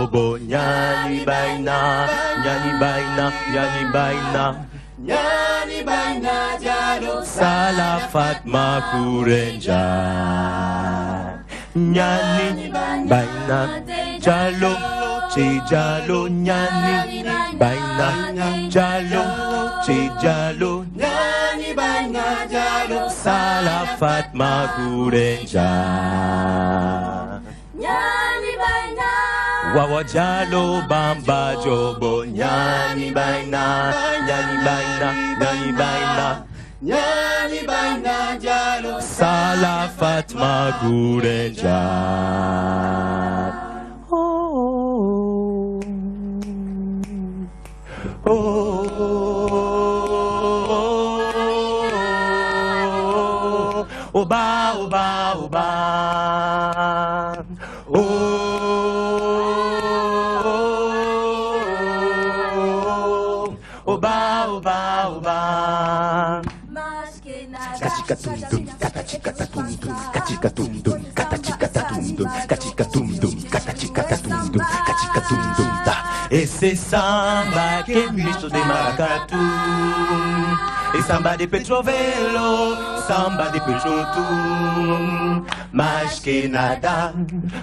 jobo nyani baina nyani baina jalo Salafat Makurenja nyani baina jalo Jalo nyani baina jalo nyani baina jalo Salafat Makurenja nyani baina wawa jalo bamba jobo nyani baina nyani baina jalo Salafat Makurenja. Oba, oba, oba. Oba, oba, oba. Kachika tum dum, katachika tum dum, kachika tum dum, katachika tum dum, kachika tum dum, katachika tum dum, kachika tum dum da. Esse samba que é misto de maracatu, e samba de petrovelo, samba de pejotum, mais que nada,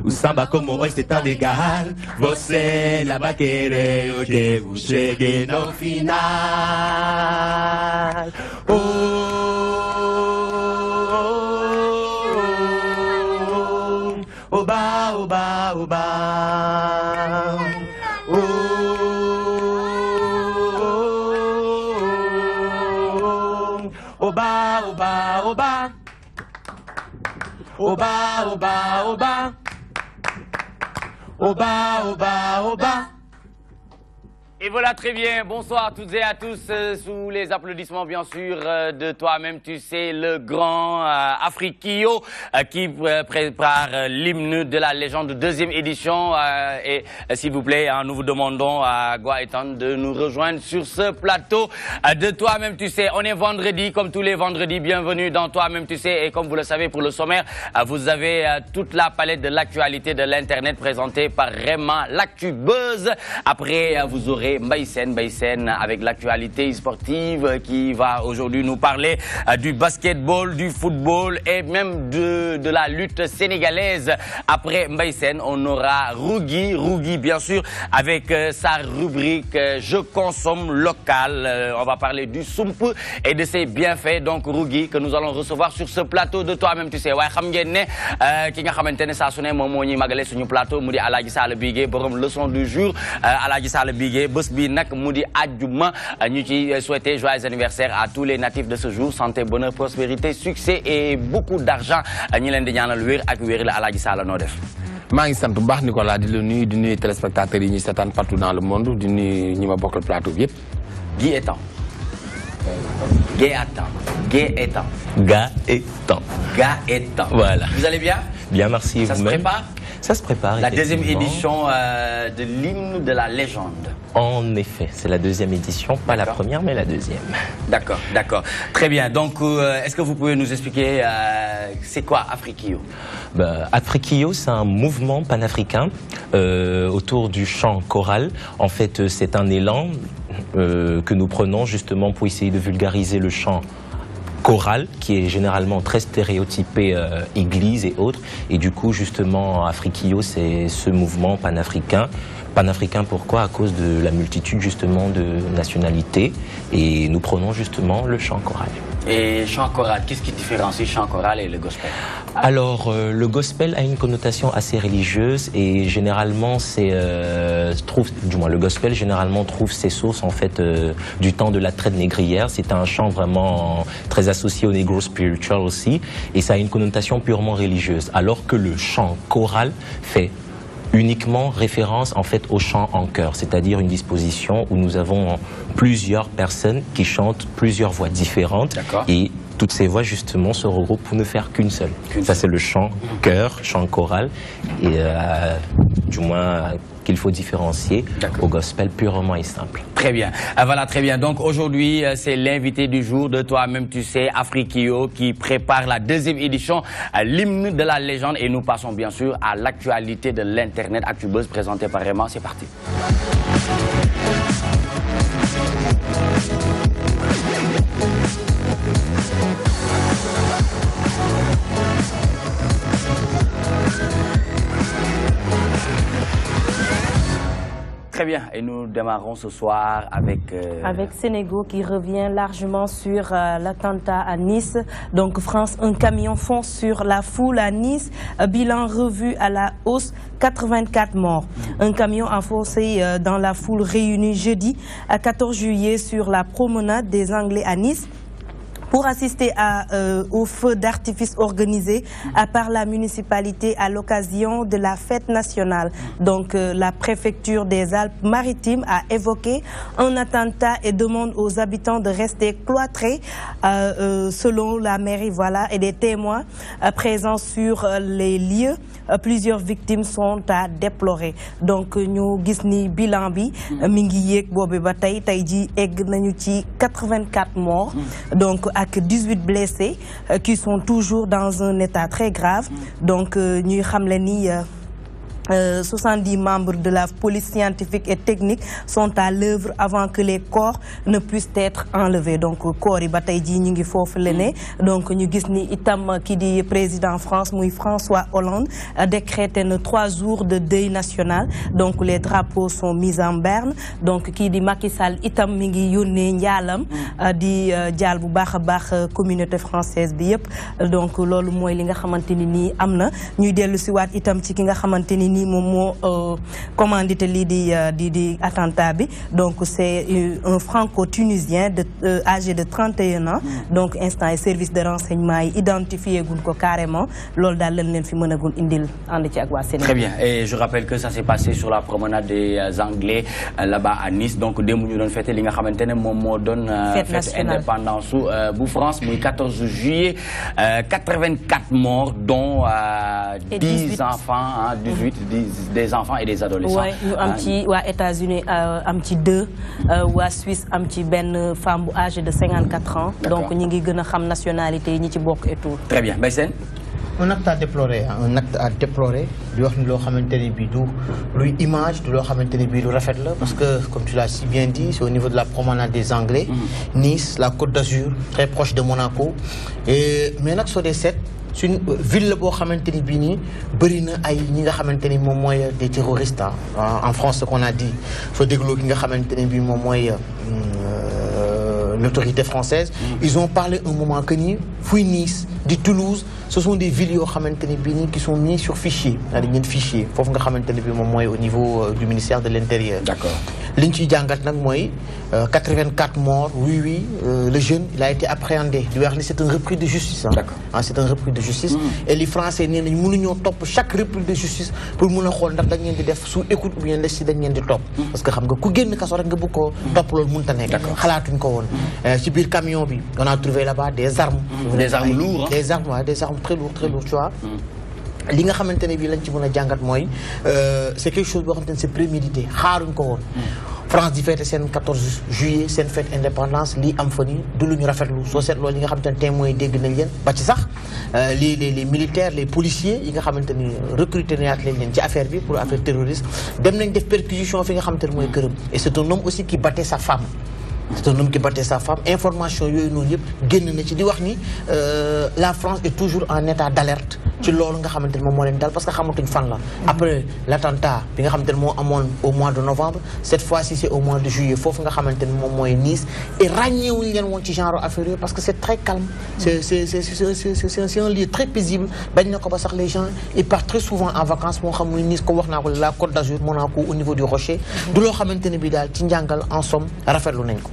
o samba como hoje é tão legal, você lá vai querer o que eu cheguei no final. Oba, oba, oba. Oba, oba, oba. Oba, oba, oba. Oba, oba, oba. Et voilà, très bien. Bonsoir à toutes et à tous. Sous les applaudissements, bien sûr, de toi-même, tu sais, le grand Afrikio qui prépare l'hymne de la légende, deuxième édition. Et s'il vous plaît, nous vous demandons à Goaetan de nous rejoindre sur ce plateau de toi-même, tu sais. On est vendredi, comme tous les vendredis. Bienvenue dans toi-même, tu sais. Et comme vous le savez, pour le sommaire, vous avez toute la palette de l'actualité de l'Internet présentée par Rema, l'actu buzz. Après, vous aurez Mbaye Sène avec l'actualité sportive qui va aujourd'hui nous parler du basketball, du football et même de la lutte sénégalaise. Après Mbaye Sène, on aura Rougui bien sûr avec sa rubrique Je consomme local. On va parler du soump et de ses bienfaits. Donc Rougui que nous allons recevoir sur ce plateau de toi-même, tu sais. Ouais, xam ngeen ne ki nga xamantene saa su ne moom moo ñuy magale suñu plateau mu di Alaaji Sall Bigué borom leçon du jour. Alaaji Sall Bigué bés bi nag mu di àjjuma ñu ci souhaiter joyeux anniversaire à tous les natifs de ce jour. Santé, bonheur, prospérité, succès et beaucoup d'argent. ñi leen di ñaanal wér ak wér la Alaaji Sall noo def. maa ngi sant bu baax Nicolas di la nuyu di nuyu téléspectateurs yi ñuy seetaan partout dans le monde di nuyu ñi ma bokkal plateau bi yëpp. Gaëtan. Voilà. Vous allez bien? Bien, merci. Ça se prépare? Ça se prépare. La deuxième édition de l'hymne de la légende. En effet, c'est la deuxième édition, pas la première, mais la deuxième. D'accord, d'accord. Très bien. Donc, est-ce que vous pouvez nous expliquer c'est quoi Afrikio? Afrikio, c'est un mouvement panafricain autour du chant choral. En fait, c'est un élan que nous prenons justement pour essayer de vulgariser le chant choral, qui est généralement très stéréotypé église et autres. Et du coup, justement, Afrikio, c'est ce mouvement panafricain. Panafricain, pourquoi? À cause de la multitude, justement, de nationalités. Et nous prenons, justement, le chant choral. Et chant choral, qu'est-ce qui différencie chant choral et le gospel? Alors, le gospel a une connotation assez religieuse et généralement, le gospel généralement trouve ses sources en fait du temps de la traite négrière. C'est un chant vraiment très associé au negro spiritual aussi et ça a une connotation purement religieuse. Alors que le chant choral fait uniquement référence en fait au chant en chœur, c'est-à-dire une disposition où nous avons plusieurs personnes qui chantent plusieurs voix différentes et toutes ces voix justement se regroupent pour ne faire qu'une seule. Ça c'est le chant chœur, chant choral, et du moins qu'il faut différencier au gospel purement et simple. Très bien. Voilà, très bien. Donc aujourd'hui, c'est l'invité du jour de Toi-même tu sais, Afrikio, qui prépare la 2e édition, l'hymne de la légende. Et nous passons bien sûr à l'actualité de l'Internet ActuBuzz présentée par Raymond. C'est parti. Très bien, et nous démarrons ce soir avec... Avec Sénégo qui revient largement sur l'attentat à Nice. Donc France, un camion fonce sur la foule à Nice, bilan revu à la hausse, 84 morts. Un camion a foncé dans la foule réunie jeudi à 14 juillet sur la promenade des Anglais à Nice, pour assister au feu d'artifice organisé par la municipalité à l'occasion de la fête nationale. Donc la préfecture des Alpes-Maritimes a évoqué un attentat et demande aux habitants de rester cloîtrés selon la mairie. Voilà, et des témoins présents sur les lieux. Plusieurs victimes sont à déplorer. Donc ñu gis ni bilan bi mi ngi yéeg boobu ba tey ji egg nañu ci 84 morts. Donc avec 18 blessés qui sont toujours dans un état très grave. Donc ñuy xamle ni 70 membres de la police scientifique et technique sont à l'œuvre avant que les corps ne puissent être enlevés. Donc corps yi ba tey jii ñu ngi foofu la ne. Donc ñu gis ni itam ki di président France muy François Hollande décrété na 3 jours de deuil national. Donc les drapeaux sont mis en berne. Donc ki di Macky Sall itam mi ngi yónnee njaalam di jaal bu baax a baax communauté française bi yëpp. Donc loolu mooy li nga xamante ni nii am na. Ñuy dellu si waat itam ci ki nga xamante ni nii moom moo commandité lii di attentat bi. Donc c'est un franco-tunisien âgé de 31 ans. Donc instant et service de renseignement yi identifié gun ko carrément. Loolu daal lañ leen fi mën a gun indil ànd ci ak waa Sénégal. Très bien, et je rappelle que ça s'est passé sur la promenade des Anglais là-bas à Nice. Donc démb ñu doon fêté li nga xamante ne moom moo doon fête indépendance su bu France muy 14 juillet. 84 morts dont 10 enfants, 18 des enfants et des adolescents. Ouais, ñu am ci waa États-Unis am ci 2, waa Suisse am ci benn femme âgée de 54 ans. Donc ñi ngi gën a xam nationalité yi ñi ci bokk et tout. Très bien, Baysen. Un acte à déplorer, un acte à déplorer. di wax ni loo xamante ne bii du luy image du loo xamante ne bii lu rafet la parce que comme tu l'as si bien dit c'est au niveau de la promenade des Anglais. Nice, la Côte d'Azur, très proche de Monaco. Et mais nag soo dee seet c'est une ville la boo xamante ni bii nii bëri na ay ñi nga xamante ni moom mooy des terroristes en France ce qu'on a dit soo dégloo ki nga xamante ni bii moom mooy l'autorité française. Ils ont parlé un moment que ni fuy Nice di Toulouse ce sont des villes yoo xamante ni bii nii qui sont mis sur fichier daal di fichier foofu nga xamante ni bii moom mooy au niveau du ministère de l'Intérieur. D'accord. li ñu ciy jàngat nag mooy 84 morts oui le jeune il a été appréhendé di wax ni c'est un repris de justice. D'accord. C'est un repris de justice. Et les Français nee nañ mënuñoo topp chaque repris de justice pour mun a xool ndax dañ leen di def sous écoute ou bien des si dañ leen di topp. parce que xam nga ku génn kaso rek nga bëgg koo topp loolu mënut a nekk. xalaatuñ ko woon. ci biir camion bi on a trouvé là-bas des armes. des armes lourdes. des armes très lourdes tu vois. li nga xamante ne bii lañ ci mën a jàngat mooy c'est quelque chose boo xamante ne c'est prémédité xaaruñ ko woon. France di fête seen 14 juillet seen fête indépendance lii am fa ni du lu ñu rafetlu soo seetloo li nga xamante ne témoins yi dégg nañ leen ba ci sax les militaires les policiers yi nga xamante ni recruté nañaat leen ci affaire bi pour affaire terroriste dem nañ def perquisition fi nga xamante ne mooy këram et c'est un homme aussi qui battait sa femme. C'est un homme qui battait sa femme. Information yooyu noonu yëpp génn na ci di wax ni la France est toujours en état d'alerte ci loolu nga xamante ne moom moo leen dal parce que xamatuñ fan la. Après l'attentat bi nga xamante ne moo amoon au mois de novembre cette fois-ci c'est au mois de juillet foofu nga xamante ne moom mooy Nice et ràññeewuñ leen woon ci genre affaire yooyu parce que c'est très calme. C'est un lieu très paisible bañ na ko ba sax les gens ils partent très souvent en vacances moo xam muy Nice ko wax naa ko la Côte d'Azur Monaco au niveau du Rocher. du loo xamante ne bi daal ci njàngal en somme rafetlu nañ ko.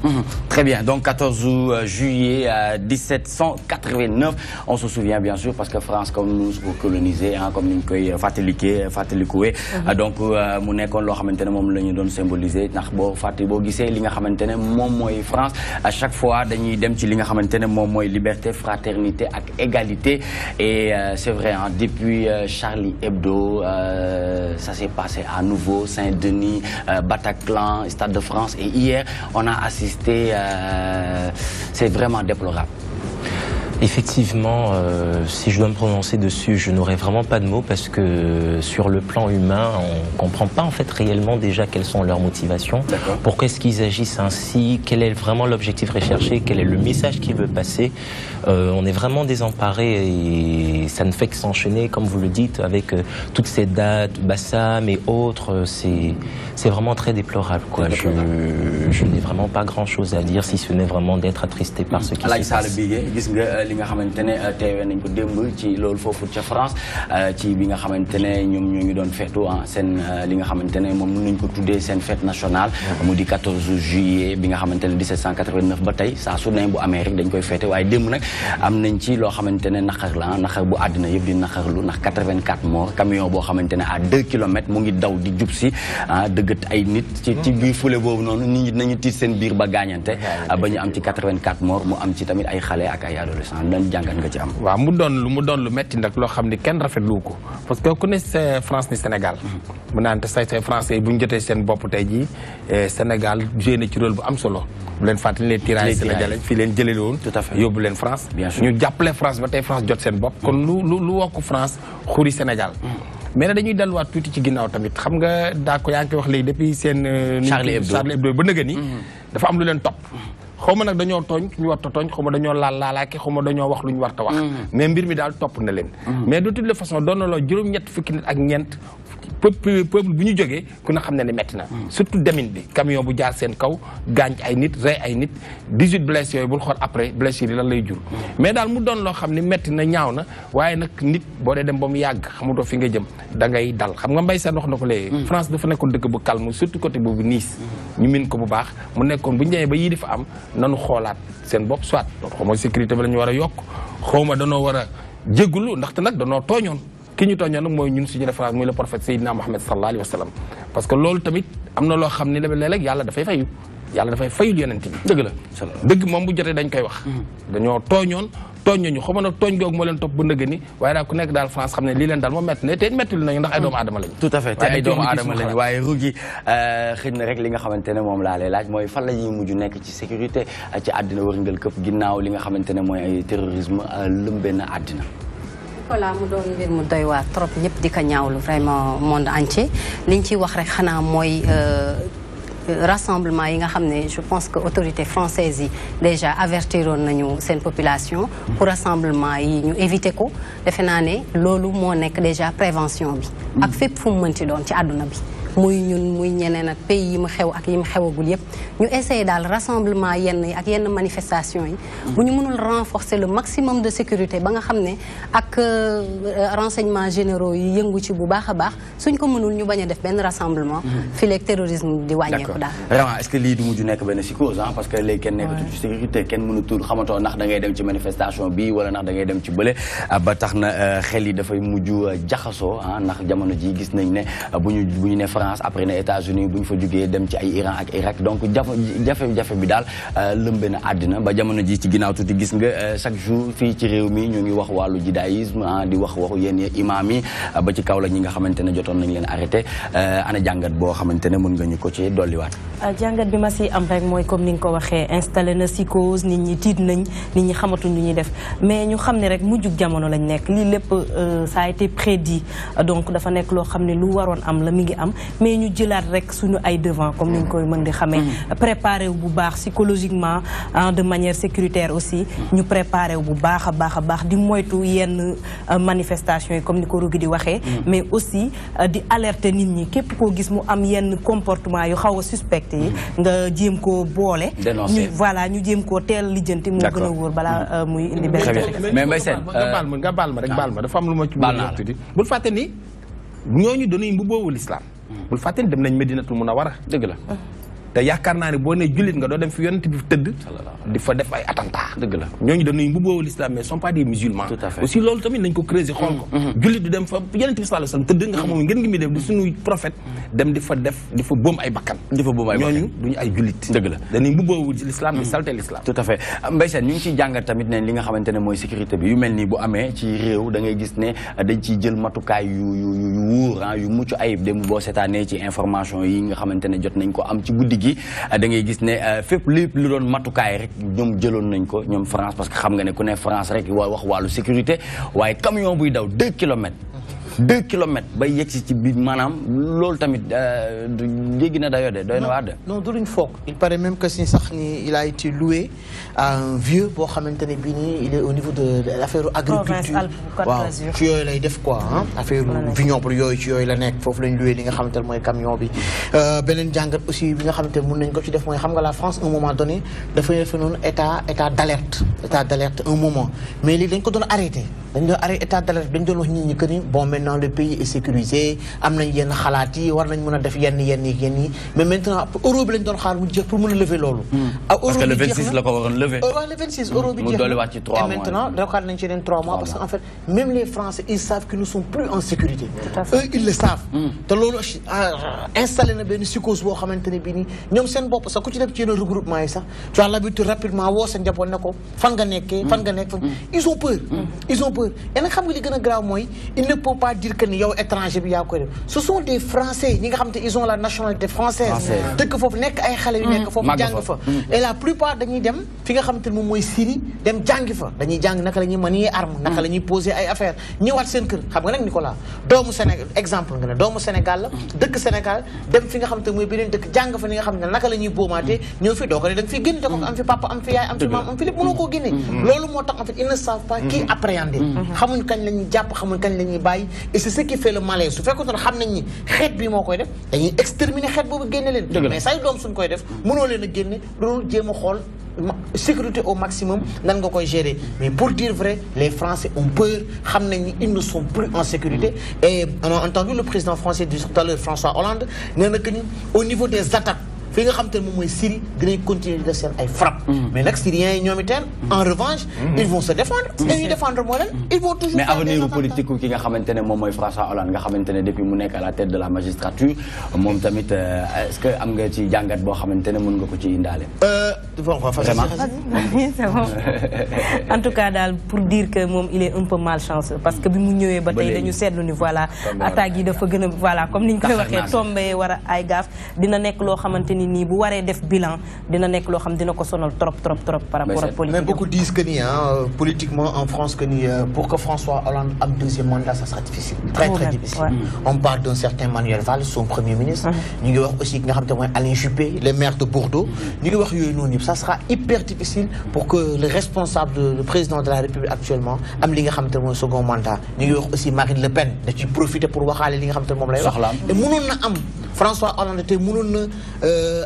Très bien, donc 14 juillet 1789, on se souvient bien sûr parce que France, comme nous pour coloniser comme ni ñu koy fàttalikuwee donc mu nekkoon loo xamante ne moom la ñu doon symboliser ndax boo gisee li nga xamante ne moom mooy France à chaque fois dañuy dem ci li nga xamante ne moom mooy liberté fraternité ak égalité et c'est vrai depuis Charlie Hebdo ça s'est passé à nouveau Saint-Denis Bataclan Stade de France et hier on a assisté c'est vraiment déplorable. Effectivement, si je dois me prononcer dessus, je n'aurais vraiment pas de mots parce que sur le plan humain, on ne comprend pas en fait réellement déjà quelles sont leurs motivations, pourquoi est-ce qu'ils agissent ainsi, quel est vraiment l'objectif recherché, quel est le message qu'ils veulent passer. On est vraiment désemparés et ça ne fait que s'enchaîner, comme vous le dites, avec toutes ces dates, Bassam et autres, c'est vraiment très déplorable, quoi. Je n'ai vraiment pas grand-chose à dire si ce n'est vraiment d'être attristé par ce qui se passe. li nga xamante ne teewee nañ ko démb ci loolu foofu ca France ci bi nga xamante ne ñoom ñoo ngi doon feetu seen li nga xamante ne moom mën nañ ko tuddee seen fête nationale mu di 14 juillet bi nga xamante ne 1789 ba tey saa su ne bu Amérique dañ koy feete waaye démb nag am nañ ci loo xamante ne naqar la naqar bu àddina yëpp di naqarlu ndax 84 morts camion boo xamante ne à 2 kilomètres mu ngi daw di jub si dëggat ay nit ci biir fule boobu noonu nit ñi nañu tiit seen biir ba gaañante ba ñu am ci 84 morts mu am ci tamit ay xale ak ay adolescents dañ jàngat nga ci am. waaw mu doon lu metti nag loo xam ni kenn rafetlu ko parce que ku ne France ni Sénégal. mu naan te say français bu ñu jotee seen bopp tey jii Sénégal joué na ci rôle bu am solo. bu leen fàttali les tirailleurs sénégalais fii leen jëlee woon. tout à fait yóbbu leen France. ñu jàppale France ba tey France jot seen bopp. kon lu wokk France xuri Sénégal. mais nag dañuy delluwaat tuuti ci ginnaaw tamit xam nga daa ko yaa ngi koy wax léegi depuis seen. Charlie Hebdo ba nëgë ni dafa am lu leen topp. xaw ma nag dañoo tooñ ñu war a tooñ xaw ma dañoo laalaake xaw ma dañoo wax lu ñu war a wax. mais mbir mi daal topp na leen. mais de toute la façon doon na loo juróom-ñett fukki nit ak ñeent peuple bu ñu jógee ku na xam ne metti na. surtout demin bi camion bu jaar seen kaw gaañ ay nit rey ay nit 18 blessés yooyu bul xool après blessures yi lan lay jur. mais daal mu doon loo xam ne metti na ñaaw na waaye nag nit boo dee dem ba mu yàgg xamutoo fi nga jëm da ngay dal xam nga Mbaye Sène wax na ko léegi. France dafa nekkoon dëkk bu calme surtout côté boobu Nice. ñu min ko bu baax mu nekkoon bu ñu demee ba yii di fa am nanu xoolaat seen bopp soit xaw ma sécurité bi la ñu war a yokk xaw ma danoo war a jéggulu ndaxte nag danoo tooñoon ki ñu tooñoon nag mooy ñun suñu référence muy le prophète Seydina Mohamed sallallahu alayhi wa sallam parce que loolu tamit am na loo xam ne léeg-léeg yàlla dafay fayu yàlla dafay fayul yonent bi dëgg la dëgg moom bu jotee dañ koy wax dañoo tooñ nañu xaw ma nag tooñ googu moo leen topp ba nëgg ni waaye daal ku nekk daal France xam ne lii leen daal moo métti ne te métti lu nañu ndax ay doomu aadama lañu tout à fait te ay doomu aadama lañu waaye rugi xëy na rek li nga xamante ne moom laa lay laaj mooy fan la ñuy mujj nekk ci sécurité ci àddina wërngal këpp ginnaaw li nga xamante ne mooy ay terrorisme lëmbee na àddina. voilà mu doon mbir mu doy waar trop ñëpp di ko ñaawlu vraiment monde entier liñ ciy wax rek xanaa mooy rassemblement yi nga xam ne je pense que autorités françaises yi déjà avertiroon nañu seen population pour rassemblement yi ñu éviter ko defe naa ne loolu moo nekk déjà prévention bi ak fépp fu mu mënti doon ci àdduna bi muy ñun muy ñeneen ak pays yi mu xew ak yi mu xewagul yëpp ñu essayer daal rassemblement yenn yi ak yenn manifestation yi bu ñu mënul renforcer le maximum de sécurité ba nga xam ne ak renseignements généraux yi yëngu ci bu baax a baax suñ ko mënul ñu bañ a def benn rassemblement fii léegi terrorisme di wàññeeku daal vraiment est-ce que lii du mujj nekk benn psychose parce que léegi kenn nekkatu ci sécurité kenn mënutul xamatoo ndax da ngay dem ci manifestation bi wala ndax da ngay dem ci bële ba tax na xel yi dafay mujj jaxasoo ndax jamono ji gis nañ ne bu ñu ne France après les États-Unis bu ñu fa jógee dem ci ay Iran ak Irak donc jafe-jafe bi daal lëmbe na àddina ba jamono ji ci ginnaaw tuuti gis nga chaque jour fii ci réew mi ñu ngi wax wàllu judaïsme di wax waxu yenn imam yi ba ci kaw la ñi nga xamante ne jotoon nañ leen arrêté ana jàngat boo xamante ne mën nga ñu ko ci dolliwaat. jàngat bi ma si am rek mooy comme ni nga ko waxee installé na psychose nit ñi tiit nañ nit ñi xamatuñ lu ñuy def mais ñu xam ne rek mujjug jamono lañ nekk lii lépp ça a été prédit donc dafa nekk loo xam ne lu waroon am la mi ngi am mais ñu jëlaat rek suñu ay devant comme ni ñu koy mën di xamee préparé wu bu baax psychologiquement de manière sécuritaire aussi ñu préparé wu bu baax a baax di moytu yenn manifestation yi comme ni ko Rougui di waxee mais aussi di alerter nit ñi képp koo gis mu am yenn comportement yu xaw a suspect yi nga jéem koo boole ñu voilà ñu jéem koo teel lijjanti moo gën a wóor balaa muy indi benn mais Mbaye Sène nga baal ma rek baal ma dafa am lu ma ci bëgg tuddi bul fàtte ni ñooñu dañuy mbubboowu l'islam bul fàtte ni dem nañ Medinatul Munawwara dëgg la te yaakaar naa ne boo nee jullit nga doo dem fi yonent bi tëdd di fa def ay attentat dëgg la ñooñu dañuy mbubboo l'islam mais sont pas des musulmans aussi loolu tamit nañ ko creuser xool ko jullit du dem fa yonent bi sallallahu alayhi wasallam tëdd nga xamul ngeen ngi mi def di suñuy prophète dem di fa boom ay bakkan ñooñu duñu ay jullit dëgg la dañuy mbubboo l'islam di salté l'islam tout à fait Mbaye Sène ñu ngi ciy jàngat tamit ne li nga xamante ne mooy sécurité bi yu mel nii bu amee ci réew da ngay gis ne dañ ciy jël matukaay yu wóor yu mucc ayib dem boo seetaanee ci information yi nga xamante ne jot nañ ko am ci guddi gi da ngay gis ne fépp lépp lu doon matukaay rek ñoom jëloon nañ ko ñoom France parce que xam nga ne ku ne France rek wax wàllu sécurité waaye camion buy daw 2 kilomètres 2 kilomètres ba yegg si ci biir maanaam loolu tamit jéggi na dayoo de doy na waar de. non du luñ foog il paraît même que si sax ni il a été loué à un vieux boo xamante ne bii nii il est au niveau de l'affaire agriculture waaw ci yooyu lay def quoi affaire vignoble yooyu ci yooyu la nekk foofu lañ loué li nga xamante ne mooy camion bi beneen jàngat aussi bi nga xamante ne mën nañ ko ci def mooy xam nga la France un moment donné dafay def noonu état d'alerte un moment mais léegi dañ ko doon arrêté dañ doon arrêté état d'alerte dañ doon wax nit ñi que ni bon maintenant le pays est sécurisé am nañ yenn xalaat yi war nañ mën a def yenn mais maintenant euro bi lañ doon xaar mu jeex pour mën a lever loolu parce que le 26 la ko waroon lever le 26 euro bi jeex et maintenant daxaat nañ ci yeneen 3 mois parce que en fait même les Français ils savent qu'ils ne sont plus en sécurité eux ils le savent te loolu installé na benn psychose boo xamante ne bii nii ñoom seen bopp sax ku ci def ci yenn regroupement yi sax tu as l'habitude rapidement woo sa njaboot ne ko fan nga nekkee fan nga nekk ils ont peur et nag xam nga li gën a grave mooy il ne peut pas dire que ni yow étranger bi yaa koy def ce sont des Français ñi nga xam te ils ont la nationalité française dëkk foofu nekk ay xale yu nekk foofu jàng fa et la plupart dañuy dem fi nga xamante ne moom mooy Syrie dem jàngi fa dañuy jàng naka la ñuy manier arme naka la ñuy poser ay affaires ñëwaat seen kër xam nga nag Nicolas doomu Sénégal exemple nga ne doomu Sénégal la dëkk Sénégal dem fi nga xamante ne mooy beneen dëkk jàng fa ni nga xam ne naka la ñuy boomaatee ñëw fi doo ko ne da nga fi génn da ko am fi papa am fi yaay am fi maam am fi lépp mënoo koo génne loolu moo tax en fait ils ne savent pas qui appréhender xamuñ kañ la ñuy jàpp xamuñ kañ la ñuy bàyyi et c'est ce qui fait le malaise su fekkoon xam nañ ni xeet bi moo koy def dañuy exterminer xeet boobu génne leen mais say doom suñ koy def mënoo leen a génne loolu jéem a xool sécurité au maximum nan nga koy gérer mais pour dire vrai les Français ont peur xam nañ ni ils ne sont plus en sécurité et on a entendu le président français tout à l'heure François Hollande nee na que ni au niveau des attaques fi nga xam te ne moom mooy Syrie dinañ continuer de seen ay frappe mais nag Syriens yi ñoom itam en revanche ils vont se défendre dañuy défendre moo leen ils vont toujours mais avenir politique ki nga xamante ne moom mooy François Hollande nga xamante ne depuis mu nekk à la tête de la magistrature moom tamit est-ce que am nga ci jàngat boo xamante ne mën nga ko ci indaale vraiment c'est bon en tout cas daal pour dire que moom il est un peu malchanceux parce que bi mu ñëwee ba tey dañu seetlu ni voilà attaques yi dafa gën a voilà comme niñ koy waxee tombé war a ay gaaf dina nekk loo xamante ni bu waree def bilan dina nekk loo xam dina ko sonal trop par rapport ak politique. Mais beaucoup disent que ni politiquement en France que ni pour que François Hollande ait un deuxième mandat ça sera difficile. Très difficile. On parle d'un certain Manuel Valls son premier ministre. ñu ngi wax aussi ki nga xam te mooy Alain Juppé le maire de Bordeaux. ñu ngi wax yooyu noonu ça sera hyper difficile pour que le responsable le président de la République actuellement am li nga xam te mooy second mandat. ñu ngi wax aussi Marine Le Pen da ciy profiter pour waxaale li nga xam te moom lay wax. te mënoon na am François Hollande te mënoon na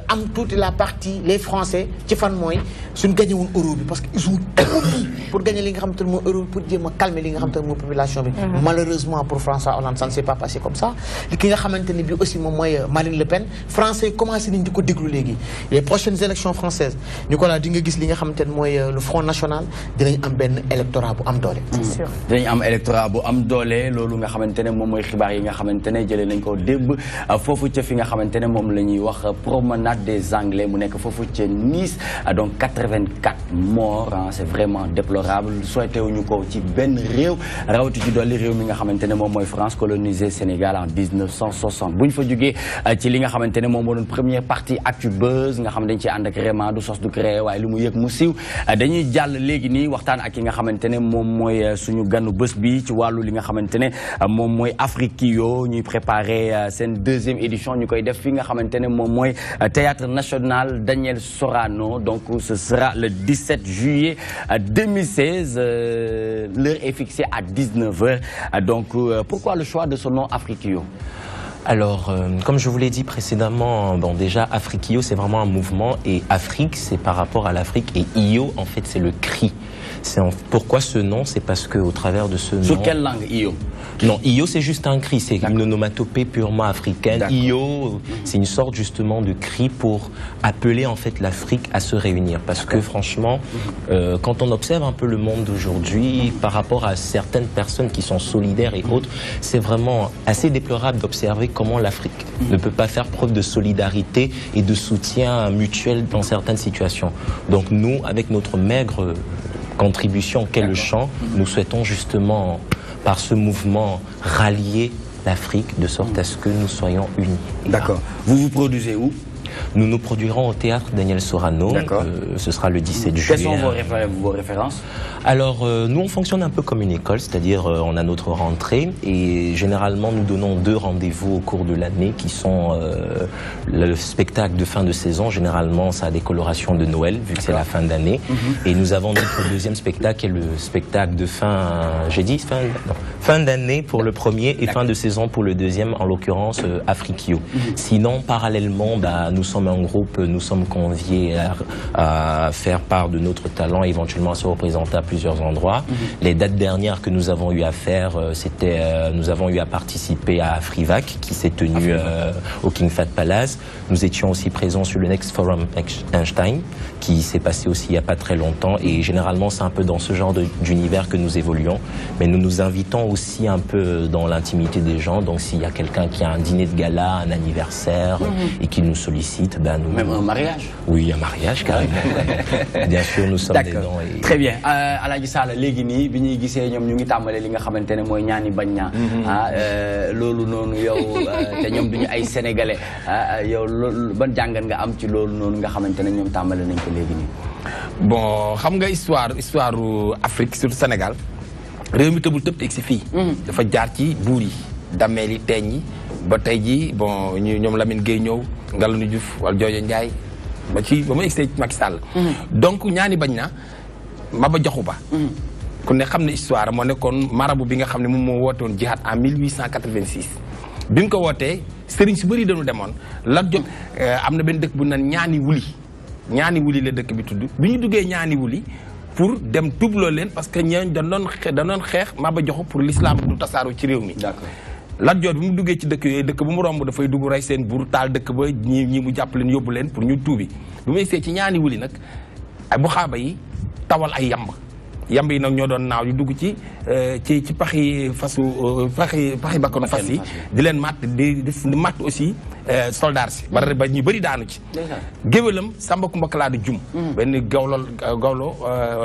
am toute la partie les Français ci fan mooy suñ gagné woon euro bi parce que ils ont tout mis pour gagner li nga xamante ne mooy euro bi pour jéem a calmer li nga xamante ne mooy population bi. Malheureusement pour François Hollande ça ne s'est pas passé comme ça ki nga xamante ne bi aussi moom mooy Marine Le Pen français commencé nañ di ko déglu léegi les prochaines élections françaises Nicolas di nga gis li nga xamante ne mooy le Front National dinañ am benn électorat bu am doole. c'est sûr dinañ am électorat bu am doole loolu nga xamante ne moom mooy xibaar yi nga xamante ne jëlee nañ ko démb foofu ca fi nga xamante ne moom la ñuy wax promenade des Anglais mu nekk foofu ca Nice donc 84 morts c'est vraiment déplorable souhaité wuñu ko ci benn réew rawati ci dolli réew mi nga xamante ne moom mooy France colonisé Sénégal en 1960 bu ñu fa jógee ci li nga xamante ne moom moo doon première partie Actu Buzz nga xam dañ ci ànd ak vraiment du sos du créé waaye lu mu yëg mu siiw dañuy jàll léegi nii waxtaan ak ki nga xamante ne moom mooy suñu ganu bés bi ci wàllu li nga xamante ne moom mooy Afrikio ñuy préparer seen deuxième édition ñu koy def fi nga xamante ne moom mooy Théâtre National Daniel Sorano donc ce sera le 17 juillet 2016 l'heure est fixée à 19h donc pourquoi le choix de ce nom Afrikio? Alors, comme je vous l'ai dit précédemment, bon déjà Afrikio c'est vraiment un mouvement et Afrique c'est par rapport à l'Afrique et Io en fait c'est le cri. Pourquoi ce nom? C'est parce qu'au travers de ce nom... Sur quelle langue, Iyo? Non, Iyo c'est juste un cri, c'est une onomatopée purement africaine. Iyo, c'est une sorte justement de cri pour appeler en fait l'Afrique à se réunir. Parce que franchement, quand on observe un peu le monde d'aujourd'hui, par rapport à certaines personnes qui sont solidaires et autres, c'est vraiment assez déplorable d'observer comment l'Afrique ne peut pas faire preuve de solidarité et de soutien mutuel dans certaines situations. Donc nous, avec notre maigre contribution qu'est le chant, nous souhaitons justement, par ce mouvement, rallier l'Afrique de sorte à ce que nous soyons unis. D'accord. Vous vous produisez où? Nous nous produirons au théâtre Daniel Sorano. Ce sera le 17 juillet. Quelles sont vos références? Alors, nous, on fonctionne un peu comme une école, c'est-à-dire on a notre rentrée et généralement, nous donnons 2 rendez-vous au cours de l'année qui sont le spectacle de fin de saison. Généralement, ça a des colorations de Noël, vu que c'est la fin d'année. Et nous avons notre deuxième spectacle, qui est le spectacle de fin d'année pour le premier et fin de saison pour le deuxième, en l'occurrence Afrikio. Sinon, parallèlement, nous sommes un groupe, nous sommes conviés à faire part de notre talent, éventuellement à se représenter à plusieurs endroits. Les dates dernières que nous avons eu à faire, nous avons eu à participer à Frivac, qui s'est tenu au King Fahd Palace. Nous étions aussi présents sur le Next Forum Einstein, qui s'est passé aussi il n'y a pas très longtemps. Et généralement, c'est un peu dans ce genre d'univers que nous évoluons. Mais nous nous invitons aussi un peu dans l'intimité des gens. Donc, s'il y a quelqu'un qui a un dîner de gala, un anniversaire, et qui nous sollicite, nous... Même un mariage? Oui, un mariage, carrément. Bien sûr, nous sommes dedans. Et... Très bien. Alaaji Sall léegi nii bi ñuy gisee ñoom ñu ngi tàmbale li nga xamante ne mooy ñaani bañ ñaa loolu noonu yow te ñoom duñu ay sénégalais yow ban jàngat nga am ci loolu noonu nga xamante ne ñoom tàmbale nañ ko léegi nii? Bon, xam nga histoire Afrique surtout Sénégal réew mi tëbul tëb teg si fii. dafa jaar ci buur yi dameel yi teeñ yi ba tey jii bon ñoom Lamine Gueye ñëw Ngalandou Diouf wala Joojo Ndiaye ba ma egsee Macky Sall. Donc ñaani bañ na Maba Jaxu Ba. ku ne xam ne histoire moo nekkoon marabu bi nga xam ne moom moo woote woon jihaad en 1886. bi mu ko wootee sëriñ si bëri dañu demoon Lat Joor am na benn dëkk bu naan ñaani wuli la dëkk bi tudd bi ñu duggee ñaani wuli pour dem tubloo leen parce que ñooñu da doon xeex Maba Jaxu pour l'islam du tasaaroo ci réew mi. D'accord. Lat Joor bi mu duggee ci dëkk yooyu dëkk bu mu romb dafay dugg rey seen buur taal dëkk ba ñi mu jàpp leen yóbbu leen pour ñu tuubi bu may see ci ñaani wuli nag ay bu xaaba yi tawal ay yamb yi nag ñoo doon naaw yu dugg ci paxi bakkanu fas yi di leen matt di matt aussi soldat si ba ñu bëri daanu ci géwélam Samba Kumba Kalaadu Jum benn gawlo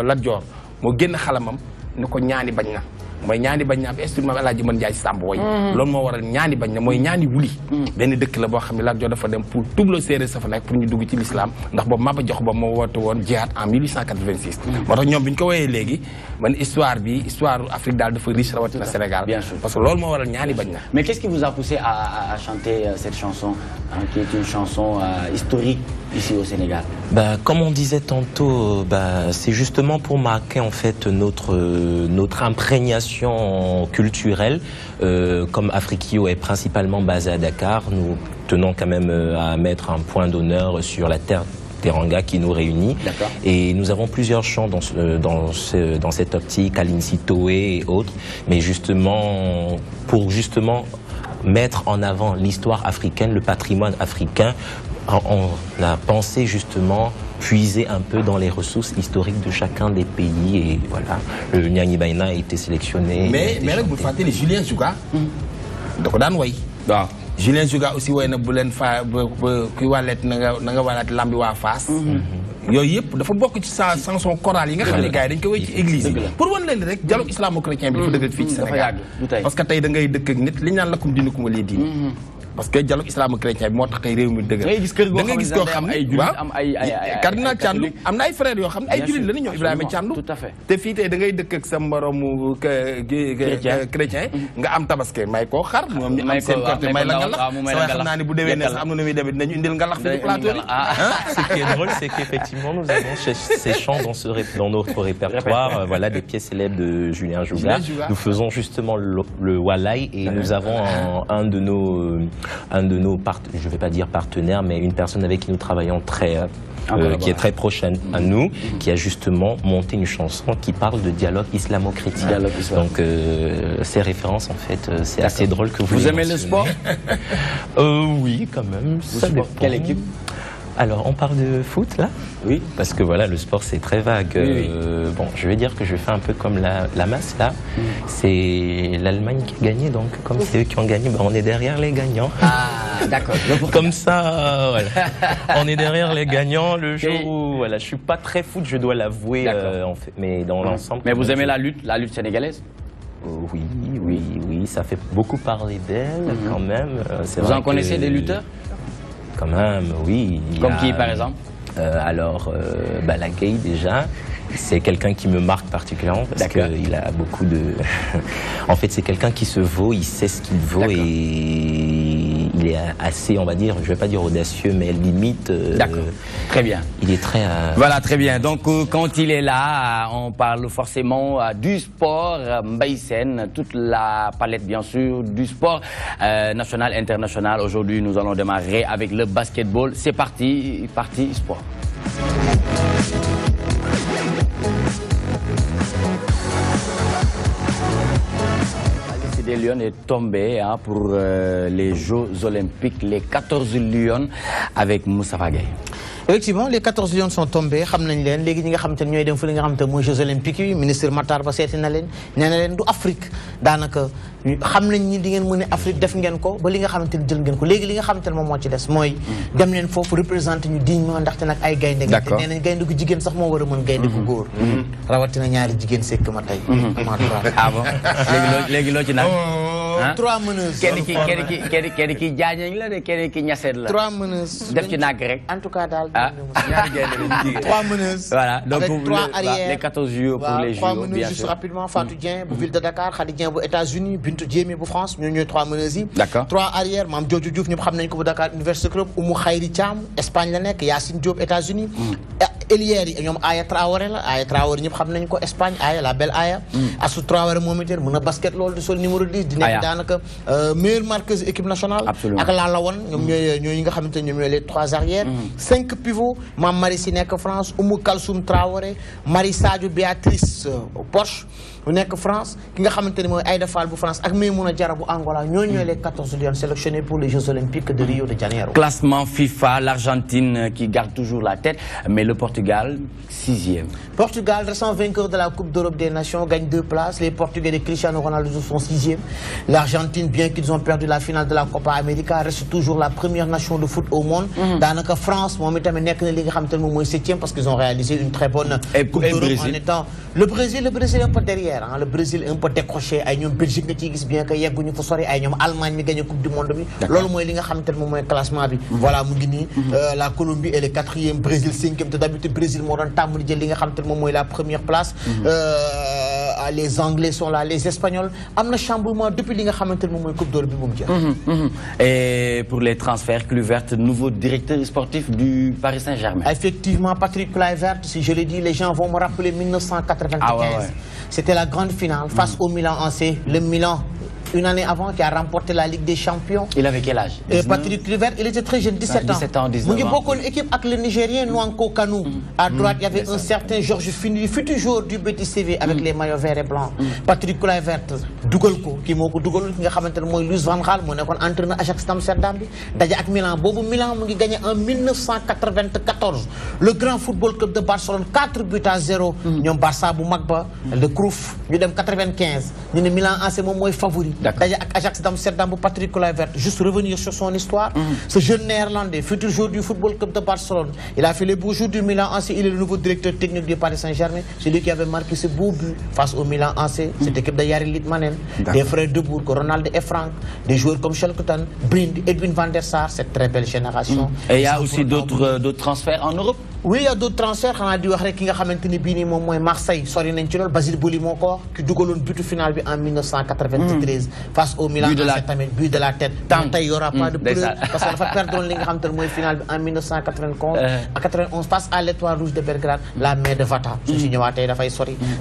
Lat Joor moo génn xalamam ni ko ñaani bañ na mooy ñaani bañ na ab instrument El Hadji Mën Jaay Samb woy loolu moo waral ñaani bañ na mooy ñaani wuli benn dëkk la boo xam ne Lat Joor dafa dem pour tubloo séeréer sa fa nekk pour ñu dugg ci l'islam ndax boobu Maba Jaxu Ba moo woote woon jihaad en 1886 moo tax ñoom bi ñu ko woyee léegi man histoire Afrique daal dafa riche rawatina Sénégal parce que loolu moo waral ñaani bañ na. Mais qu'est-ce qui vous a poussé à chanter cette chanson qui est une chanson historique ici au Sénégal? Comme on disait tantôt, c'est justement pour marquer en fait notre imprégnation culturelle. Comme Afrikio est principalement basé à Dakar, nous tenons quand même à mettre un point d'honneur sur la terre Teranga qui nous réunit. Et nous avons plusieurs chants dans cette optique, Aline Sitoé et autres, mais justement pour mettre en avant l'histoire africaine, le patrimoine africain. On a pensé justement puiser un peu dans les ressources historiques de chacun des pays et voilà, le Ñaani Bayna a été sélectionné. Mais là, vous faites les Julien Jouga, donc dan way. Julien Jouga aussi way na bu len fa kuy walet na nga walat lambi wa Fass. Yooyu yëpp dafa bokk ci chanson chorale yi nga xam ne gars yi dañ ko wéy ci église pour wan leen rek dialogue islamo-chrétien bi dafa dëgg fii ci Sénégal parce que tey da ngay dëkk ak nit li ñu naan lakum diinukum waliya diin parce que dialogue islamo-chrétien bi moo tax tey réew mi dëgg da ngay gis koo xam ne waaw cardinal Thiandou am na ay frères yoo xam ne ay jullit la ni ñoom Ibrahima Thiandou te fii tey da ngay dëkk ak sa moromu chrétien nga am tabaski may koo xar moom ñu am seen côté may la ngalax sama xam naa ne bu déwee ne sax am na nu muy demee dinañu indil ngalax fi ci plateau bi. Ce qui est drôle, c'est qu'effectivement nous avons ces chants dans notre répertoire, voilà des pièces célèbres de Julien Jouga. Nous faisons justement le Walaï et nous avons un de nos je ne vais pas dire partenaire, mais une personne avec qui nous travaillons qui est très proche à nous, qui a justement monté une chanson qui parle de dialogue islamo-chrétien. Donc ces références, en fait, c'est assez drôle que vous aimez le sport? Oui, quand même. Ça dépend. Quelle équipe? Alors, on parle de foot, là? Oui. Parce que voilà, le sport, c'est très vague. Oui. Bon, je vais dire que je fais un peu comme la masse, là. C'est l'Allemagne qui a gagné, donc comme c'est eux qui ont gagné, ben, on est derrière les gagnants. Ah, d'accord. Comme ça, voilà. On est derrière les gagnants. Le jour où, voilà, je suis pas très foot, je dois l'avouer, en fait, mais dans l'ensemble... Mais vous aimez la lutte sénégalaise? Oui, ça fait beaucoup parler d'elle, quand même. Vous en connaissez des lutteurs? Quand même, oui. Comme qui, par exemple? La Gay, déjà, c'est quelqu'un qui me marque particulièrement parce qu'il a beaucoup de... En fait, c'est quelqu'un qui se vaut, il sait ce qu'il vaut et il est assez, on va dire, je vais pas dire audacieux, mais limite... D'accord, très bien. Il est très... Voilà, très bien. Donc, quand il est là, on parle forcément du sport, Mbaye Sène, toute la palette, bien sûr, du sport national, international. Aujourd'hui, nous allons démarrer avec le basketball. C'est parti, sport. Des Lions est tombé pour les Jeux Olympiques, les 14 Lions avec Moustapha Gueye. Effectivement, les 14 Lions sont tombés, xam nañ leen léegi ñi nga xamante ne ñooy dem fa li nga xamante ne mooy Jeux Olympiques yi ministre Matar Ba seeti na leen nee na leen du Afrique daanaka xam nañ ni di ngeen mën a Afrique def ngeen ko ba li nga xamante ne jël ngeen ko léegi li nga xamante ne moom moo ci des mooy dem leen foofu représenté ñu dignement ndaxte nag ay gaynde ngeen te nee nañ gaynde gu jigéen sax moo war a mën gaynde gu góor rawatina ñaari jigéen sekk ma tey ah bon léegi loo ci nag 3 meneuses kenn ki jaañañ la de kenn ki ñaseet la 3 meneuses def ci nag rek en tout cas daal ñaari gaynde 3 meneuses voilà donc avec 3 arrières les 14 JO pour les JO 3 meneuses juste rapidement Fatou Dieng bu ville de Dakar Khady Dieng bu États-Unis Bintou Diémé bu France ñoo ñooy 3 meneuses yi 3 arrières Mame Diodou Diouf ñëpp xam nañ ko bu Dakar Université Club Oumou Khayri Thiam Espagne la nekk Yacine Diop États-Unis Elière yi ñoom Aya Traoré la Aya Traoré ñëpp xam nañ ko Espagne Aya la belle Aya Assou Traoré moom itam mën a basket loolu di sol numéro 10 di nekk daanaka meilleure marqueuse équipe nationale ak Lala Wan ñoom ñooy nga xamante ne ñoom ñooy les 3 arrières 5 pivots Mame Marie si nekk France Oumou Kalsoum Traoré Marie Sadio Béatrice Poche bu nekk France ki nga xamante ne mooy Aïda Fall bu France ak Maymouna Diarra bu Angola ñooñu ñooy les 14 Lions sélectionnés pour les Jeux Olympiques de Rio de Janeiro. Classement FIFA, l'Argentine qui garde toujours la tête, mais le Portugal 6e. Portugal, récent vainqueur de la Coupe d'Europe des Nations, gagne 2 places. Les Portugais de Cristiano Ronaldo sont 6e. L'Argentine, bien qu'ils ont perdu la finale de la Copa América, reste toujours la première nation de foot au monde. Dans la France, moom itamit nekk na li nga xamante ne moom mooy 7e parce qu'ils ont réalisé une très bonne Coupe d'Europe en étant le Brésil un peu derrière. Le Brésil un peu décroché ay ñoom Belgique nga ciy gis bien que yegguñu fa sori ay ñoom Allemagne mi gagné coupe du monde bi loolu mooy li nga xamante ne moom mooy classement bi voilà mu ngi nii la Colombie est le 4e Brésil 5e te d'habitude Brésil moo doon tàmm di jël li nga xamante ne moom mooy la première place les Anglais sont là les Espagnols am na chamboulement depuis li nga xamante ne moom mooy coupe d'Europe bi moom jeex et pour les transferts Kluivert nouveau directeur sportif du Paris Saint-Germain. Effectivement Patrick Kluivert si je l'ai dit les gens vont me rappeler 1995 c'était la grande finale face au Milan AC le Milan une année avant qui a remporté la Ligue des Champions. Il avait quel âge? Patrick Kluivert, il était très jeune, 17 ans. 19 ans. Il y a beaucoup d'équipes avec le Nigérien Nwanko Kanu. À droite, il y avait un certain Georges Fini, futur joueur du Betis CV avec les maillots verts et blancs. Patrick Kluivert, Dougalko, qui m'a dit Dougalko, qui a dit Louis Van Gaal, mon entraîneur à Ajax Amsterdam, d'ailleurs avec Milan. Bobo Milan a gagné en 1994 le grand football club de Barcelone, 4-0. Nous Barça Magba, le Cruyff, nous avons 95. Nous Milan en ce moment est favori. D'ailleurs, Ajax d'Amsterdam, Patrick Kluivert, juste revenir sur son histoire. Ce jeune néerlandais, futur joueur du football club de Barcelone, il a fait les beaux jours du Milan AC, il est le nouveau directeur technique du Paris Saint-Germain, celui qui avait marqué ce beau but face au Milan AC, cette équipe de Jari Litmanen, des frères de Bourg, Ronald et Frank, des joueurs comme Shelton, Blind, Edwin van der Sar, cette très belle génération. Et il y a aussi d'autres transferts en Europe? Oui, il y a d'autres transferts. On a dit que Marseille, Basile Boli qui a le but final en 1993 face au Milan. But de la tête. Il n'y aura pas de preuve parce qu'on va perdre le final en 1991 face à l'Étoile Rouge de Belgrade, la main de Vata.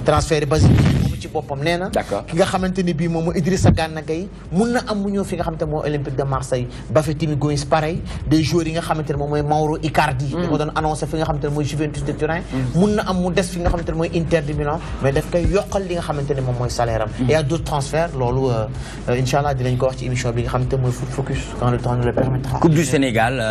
Transfert Basile. ci boppam nee na D'accord. ki nga xamante ni bii moom mooy Idrissa Gana Gueye mun na am mu ñëw fi nga xamante ne mooy Olympique de Marseille Bafétimbi Gomis pareil des joueurs yi nga xamante ne moom mooy Mauro Icardi da ko doon annoncé fi nga xamante ne mooy Juventus de Turin mun na am mu des fi nga xamante ne mooy Inter de Milan mais daf koy yokkal li nga xamante ne moom mooy salaire am et y a d'autres transferts loolu incha allah dinañ ko wax ci émission bi nga xamante ne mooy Foot Focus quand le temps nous le permettra. Coupe du Sénégal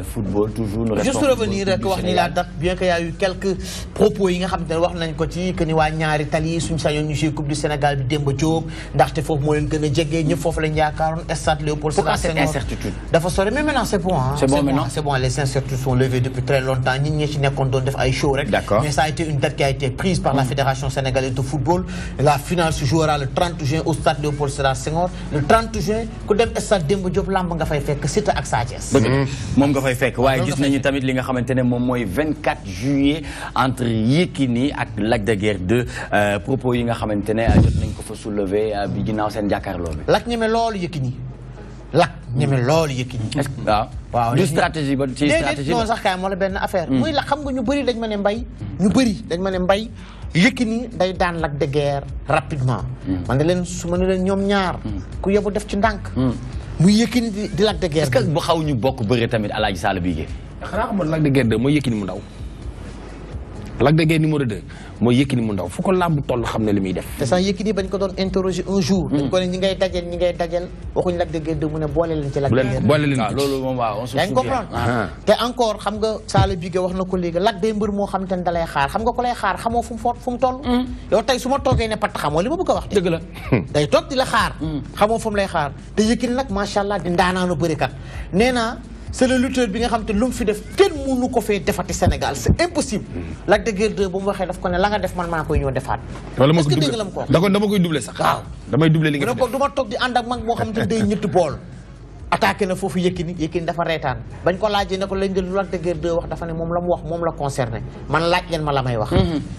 football toujours. Juste revenir rek wax ni la date bien que y a eu quelques propos yi nga xamante ne wax nañ ko ci que ni waa ñaari tali suñu sañoon ñu jouer Coupe du Sénégal bi Demba Diop ndaxte foofu moo leen gën a jege ñëpp foofu lañ yaakaaroon stade Léopold Sédar Senghor. Pourquoi cette incertitude? dafa sori mais maintenant c'est bon hein. C'est bon maintenant. C'est bon, les incertitudes sont levées depuis très longtemps ñi ñi ci nekkoon doon def ay show rek. D'accord. Mais ça a été une date qui a été prise par la Fédération sénégalaise de football. La finale se jouera le 30 juin au stade Léopold Sédar Senghor. Le 30 juin ku dem stade Demba Diop lamb nga fay fekk Siteu ak Sa Thiès. moom nga fay fekk waaye gis nañu tamit li nga xamante ne moom mooy 24 juillet entre Yékini ak Lac de Guiers 2 propos yi nga xamante ne jot nañ ko fa soulever bi ginnaaw seen jàkkaarloo bi. Lac ñeme loolu Yékini Lac ñeme loolu Yékini. waaw du stratégie ba ci stratégie non sax kaay moo la benn affaire. muy la xam nga ñu bëri dañ ma ne mbay. ñu bëri dañ ma ne mbay Yékini day daan Lac de Guiers rapidement. man ne leen su ma ne leen ñoom ñaar. ku yebu def ci ndànk. muy Yékini di Lac de Guiers. est-ce que bu xaw ñu bokk bëri tamit Alaaji Sall Bigué. xanaa xamoon Lac de Guiers 2 mooy Yékini mu ndaw Lac de Guiers numéro 2 mooy Yékini mu ndaw fu ko làmb toll xam ne li muy def. te sax Yékini bañ ko doon interroger un jour. dañ ko ne ñi ngay dajal waxuñ Lac de Guiers 2 mu ne boole leen ci Lac de Guiers. boole leen waaw loolu moom waaw on se yaa ngi comprendre te encore xam nga Sall Bigué wax na ko léegi Lac day mbër moo xam te ne da lay xaar xam nga ko lay xaar xamoo fu mu toll. yow tey su ma toogee ne patt xamoo li ma bëgg a wax. dëgg la day toog di la xaar. xamoo fu mu lay xaar te Yékini nag macha allah di ndaanaanu bërikat nee naa c'est le lutteur bi nga xam te lu mu fi def kenn mënu ko fee defati Sénégal c'est impossible. Lac de Guiers 2 bu mu waxee daf ko ne la nga def man maa koy ñëw defaat. est-ce que dégg la mu ko wax dama koy doubler sax. waaw damay doubler li nga fi def du ma toog di ànd ak mag moo xam te day ñetti bool. attaqué na foofu Yékini dafa reetaan bañ ko laajee ne ko lañ jël Lac de Guiers 2 wax dafa ne moom la mu wax moom la concerné man laaj leen ma la may wax.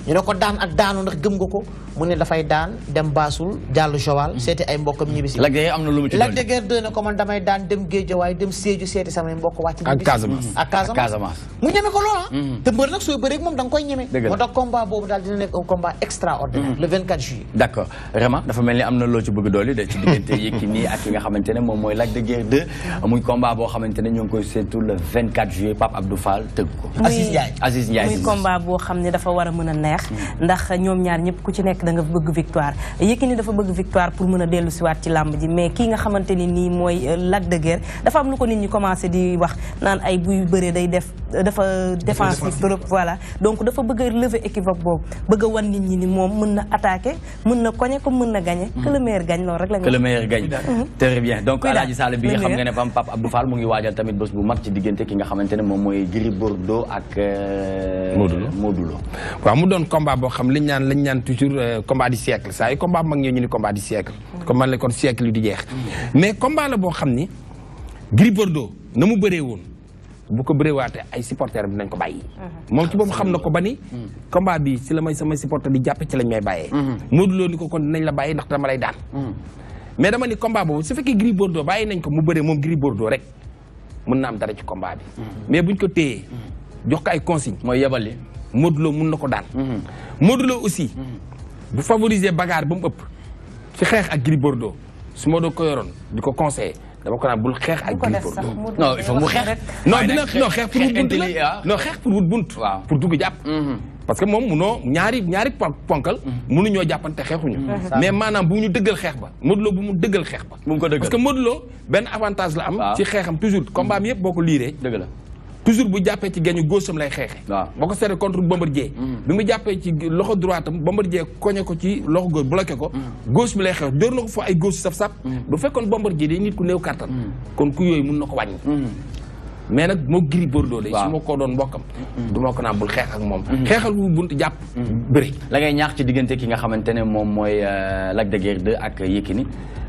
ñu ne ko daan ak daanu ndax gëm nga ko mu ne dafay daan dem Baasul jàll Joal seeti ay mbokkam ñibbi si. Lac de Guiers am na lu mu ci Lac de Guiers 2 ne ko man damay daan dem Guédiawaye dem Sédhiou seeti samay mbokk wàcc ñibbi si. ak Casamance mu ñeme ko loola. te mbër nag sooy bëreeg moom da nga koy ñeme. moo tax combat boobu daal dina nekk un combat extraordinaire. le 24 juillet. d'accord vraiment dafa mel ni am na loo ci bëgg dooli de ci diggante Yékini ak ki nga xamante ne moom mooy Lac de Guiers 2 muy combat boo xamante ne ñoo ngi koy seetu le 24 juillet Pape Abdou Fall tëgg ko. Aziz Ndiaye muy combat boo xam ne dafa war a mën a neex ndax ñoom ñaar ñëpp ku ci nekk da nga bëgg victoire Yékini dafa bëgg victoire pour mën a dellu siwaat ci làmb ji mais kii nga xamante ni nii mooy Lac de Guiers dafa am lu ko nit ñi commencé di wax naan ay buy bëree day def dafa défensif trop voilà donc dafa bëgg a lever équivoque boobu bëgg a wan nit ñi ni moom mën na attaquer mën na cogner comme mën na gagner que le meilleur gagne loolu rek la que le meilleur gagne très bien donc Alaaji Sall bi nga xam nga ne pam Pape Abdou Fall mu ngi waajal tamit bés bu mag ci diggante ki nga xamante ne moom mooy Gris Bordeaux ak Modou Lo waaw mu doon combat boo xam liñ ñaan toujours combat du siècle saa yu combat mag ñoo ñu ni combat du siècle comme man la kon siècle yu di jeex mais combat la boo xam ni Gris Bordeaux na mu bëree woon bu ko bëree waatee ay supporters bi nañ ko bàyyi moom ci boobu xam na ko ba ni combat bi si la may samay supporters di jàppe ci lañ may bàyyee Modou Lo ni ko kon dinañ la bàyyi ndax dama lay daan mais dama ni combat boobu su fekkee Gris Bordeaux bàyyi nañ ko mu bëree moom Gris Bordeaux rek mën na am dara ci combat bi mais buñ ko téyee jox ko ay consigne mooy yebali Modou Lo mun na ko daan Modou Lo aussi bu favoriser bagarre ba mu ëpp ci xeex ak Gris Bordeaux su ma doo ko yoroon di ko conseiller dama ko naan bul xeex ak Gris Bordeaux non il faut mu xeex non dina non xeex pour wut bunt la non xeex pour wut bunt pour dugg jàpp parce que moom munoo ñaari ponkal mënuñoo jàppante xeexuñu mais maanaam bu ñu dëggal xeex ba Modou Lo bu mu dëggal xeex ba parce que Modou Lo benn avantage la am ci xeexam toujours combat mi yëpp boo ko liiree dëgg la toujours bu jàppee ci geñu gauche am lay xeexe boo ko seetee contre Bombardier bi mu jàppee ci loxo droite am Bombardier koñe ko ci loxo gauche bloqué ko gauche bi lay xeex door na ko fa ay gauche saf-saf bu fekkoon Bombardier day nit ku néew kàttan kon ku yooyu mun na ko wàññi mais nag moo Gris Bordeaux de su ma ko doon mbokkam du ma ko naan bul xeex ak moom xeexal bu bunt jàpp bëri la ngay ñaax ci diggante ki nga xamante ne moom mooy Lac de Guiers 2 ak Yékini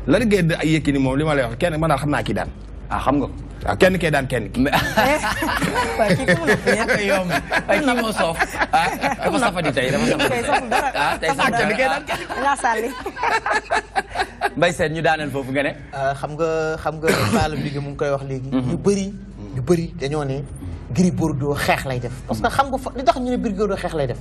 Lac de Guiers 2 ak Yékini moom li ma lay wax kenn man daal xam naa kii daan xam nga ko waaw kenn kay daan kenn ki yomb ay kii moo soof dafa safadi tey dafa safadi tey sax kenn kay daan kenn nga sàlli Mbaye Sène ñu daaneel foofu nga ne xam nga Sall Bigué mu ngi koy wax léegi ñu bëri dañoo ne Gris Bordeaux xeex lay def parce que xam nga li tax ñu ne Gris Bordeaux xeex lay def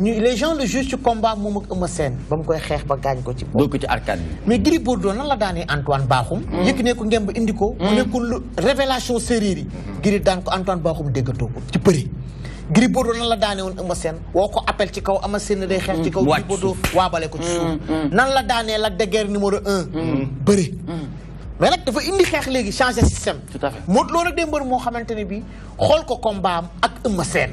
les gens le jugent ci combat moom ak Eumeu Sène ba mu koy xeex ba gaañ ko ci doo ko ci arcade bi mais Gris Bordeaux nan la daanee Antoine Bakhoum Yékini ko ngem ba indi ko mu nekkul révélation séeréer yi Gris daan ko Antoine Bakhoum déggatoo ko ci përi Gris Bordeaux nan la daane woon Eumeu Sène woo ko appel ci kaw Eumeu Sène day xeex ci kaw Gris Bordeaux waabale ko ci suuf nan la daanee Lac de Guiers numéro 1 bëri mais nag dafa indi xeex léegi changer système. tout à fait Modou Lo nag day mbër moo xamante ne bii xool ko combat am ak Eumeu Sène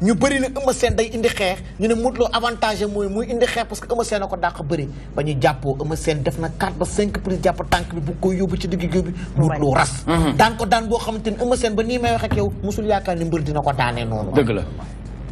ñu bëri na Eumeu Sène day indi xeex ñu ne Modou Lo avantage mooy muy indi xeex parce que Eumeu Sène a ko dàq bëri ba ñu jàppoo Eumeu Sène def na 4 ba 5 prise jàpp tànk bi bu ko yóbbu ci digg géew bi Modou Lo ras daan ko daan boo xamante ne Eumeu Sène ba nii may wax ak yow musul yaakaar ni mbër dina ko daanee noonu. dëgg la.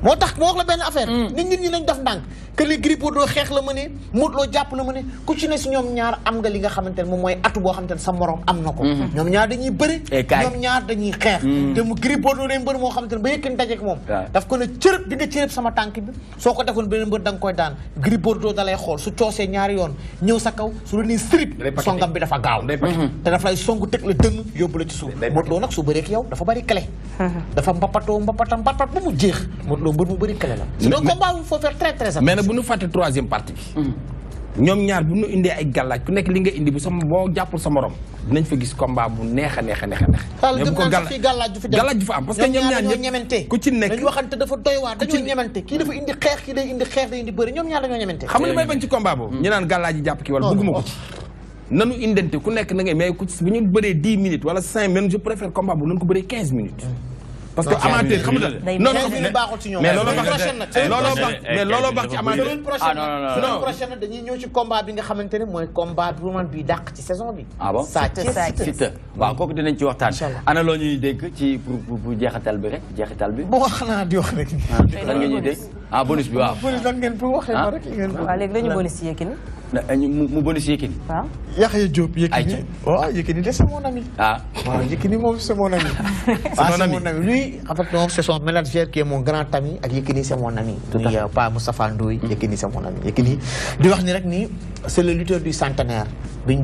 moo tax moo wax la benn affaire nit ñi lañ def ndànk que les Gris Bordeaux xeex la ma ne Modou Lo jàpp la ma ne ku ci ne si ñoom ñaar am nga li nga xamante ne moom mooy atu boo xamante ne sa morom am na ko ñoom ñaar dañuy bëri ñoom ñaar dañuy xeex te mu Gris Bordeaux day mbër moo xamante ne ba Yékini dajeek moom daf ko ne cërëb di nga cërëb sama tànk bi soo ko defoon beneen mbër da nga koy daan Gris Bordeaux da lay xool su coosee ñaari yoon ñëw sa kaw su la nii sirip songam bi dafa gaaw te daf lay song teg la dënn yóbbu la ci suuf Modou Lo nag su bëreek yow dafa bëri clé dafa mbapat ba mu jeex Modou Lo mbër mu bëri clé la donc combat il faut faire très très attention mais nag bu ñu fàtte troisième partie bi ñoom ñaar bu ñu indee ay gàllaaj ku nekk li nga indi bu sama boo jàppul sa morom dinañ fa gis combat bu neex a neex a neex a neex mais bu ko gàllaaj du fa am parce que ñoom ñaar ñemente ku ci nekk dañu waxante dafa doy waar dañoo ñemente kii dafa indi xeex kii day indi xeex day indi bëri ñoom ñaar dañoo ñemente xam nga li may bañ ci combat boobu ñu naan gàllaaj yi jàpp ki wala bëgguma ko ci nanu indente ku nekk na ngay mais ku bu ñu bëree 10 minutes wala 5 minutes je préfère combat bu nañu ko bëree 15 minutes parce que amateur xam nga non mais looloo baax ci amateur semaine prochaine dañuy ñëw ci combat bi nga xamante ne mooy combat bi man bi dàq ci saison bi ah bon Siteu waaw kooku dinañ ci waxtaan ana loo ñuy dégg ci pour jeexital bi rek jeexital bi bon xanaa di wax rek lan nga ñuy dégg ah bonus bi waaw bonus lan ngeen pour waxee ma rek waaw léegi dañu bonus ci Yékini mu bonus Yékini waaw Yaxya Diop Yékini waaw Yékini de c'est mon ami waaw Yékini moom c'est mon ami c'est mon ami lui en fait moom c'est son manager qui est mon grand ami ak Yékini c'est mon ami muy Pa Moustapha Ndoye Yékini c'est mon ami Yékini di wax ni rek ni c'est le lutteur du centenaire biñ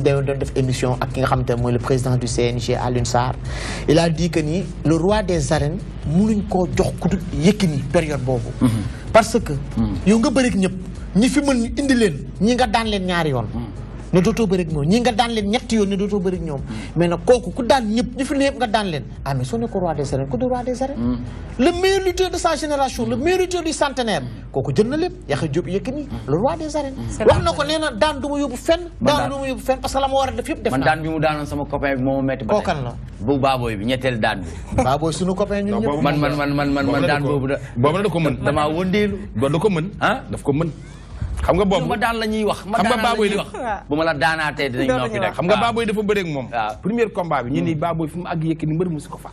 doon def émission ak ki nga xamante ne mooy le président du CNG Alioune Sarr il a dit que ni le roi des arènes mënuñ koo jox ku dul Yékini période boobu parce que yow nga bëri ñëpp ñi fi mën ñu indi leen ñi nga daan leen ñaari yoon ne dootoo bëri ak ñoom ñi nga daan leen ñetti yoon ne dootoo bëri ak ñoom mais nag kooku ku daan ñëpp ñi fi ne yëpp nga daan leen ah mais soo ne ko roi des arènes ku du roi des arènes le meilleur lutteur de sa génération le meilleur lutteur du centenaire kooku jël na lépp Yaxya Diop Yékini le roi des arènes wax na ko nee na daan du ma yóbbu fenn daan du ma yóbbu fenn parce que la ma war a def yëpp def man daan bi mu daanoon sama copain bi moo ma metti ba tey kookan la bu Baboy bi ñetteel daan bi Baboy suñu copain ñun ñëpp man daan boobu nag da ko mën damaa wëndeelu da ko mën daf ko mën xam nga boobu ma daan la ñuy wax xam nga Baboy wax bu ma la daanaatee dinañ noppi rek xam nga Baboy dafa bëre ak moom premier combat bi ñu ni Baboy fu mu àgg Yékini mbër musu ko fa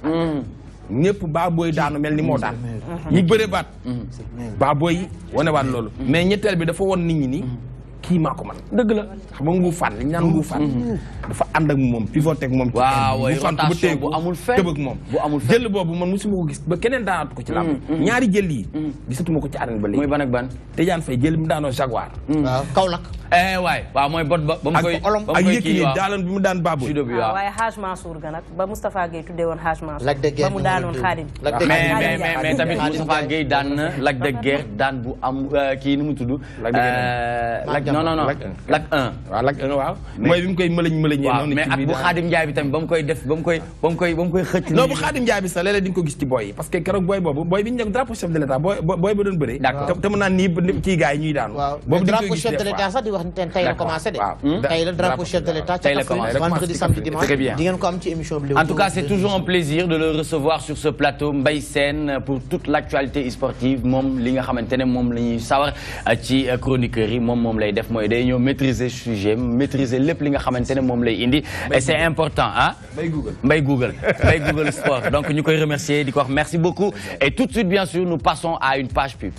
ñëpp Baboy daanu mel ni moo daan ñu bëre baat Baboy wane waat loolu mais ñetteel bi dafa won nit ñi ni kii maa ko man dëgg la xam nga nguufaan li ñu naan nguufaan dafa ànd ak moom pivoté ak moom ci nguufaan ko ba téye bu amul fenn tëb ak moom bu amul fenn jël boobu man musuma ko gis ba keneen daanaatu ko ci làmb ñaari jël yi gisatuma ko ci arène ba léegi mooy ban ak ban Tidiane Faye jël mu daanoo Jaguar waaw Kaolack waay waaw mooy bot ba mu koy ak Yékini daaloon bi mu daan Baboy waaye Hadj Mansour ga nag ba Moustapha Gueye tuddee woon Hadj Mansour ba mu daanoon Khadim mais tamit Moustapha Gueye daan na Lac de Guiers daan bu am kii nu mu tudd non Lac 1 waaw Lac 1 waaw mooy bi mu koy mëlañee noonu mais ak bu Khadim Ndiaye bi tamit ba mu koy def ba mu koy xëcc non bu Khadim Ndiaye bi sax léeg-léeg di nga ko gis ci booy yi parce que keroog booy boobu booy bi ñu nekk drapeau chef de l'état booy ba doon bëree te mu naan nii kii gars yi ñuy daanu boobu drapeau chef de l'état sax di wax ni tey la commencé de tey la drapeau chef de l'état tey la commencé vendredi samedi dimanche di ngeen ko am ci émission bi en tout cas c'est toujours un plaisir de le recevoir sur ce plateau Mbaye Sène pour toute l'actualité sportive moom li nga xamante ne moom la ñuy sawar ci chroniqueurs yi moom lay def mooy day ñëw maîtriser sujet maîtriser lépp li nga xamante ne moom lay indi et c'est important Mbaye Google Sport donc ñu koy remercier di ko wax merci beaucoup et tout de suite bien sûr nous passons à une page pub.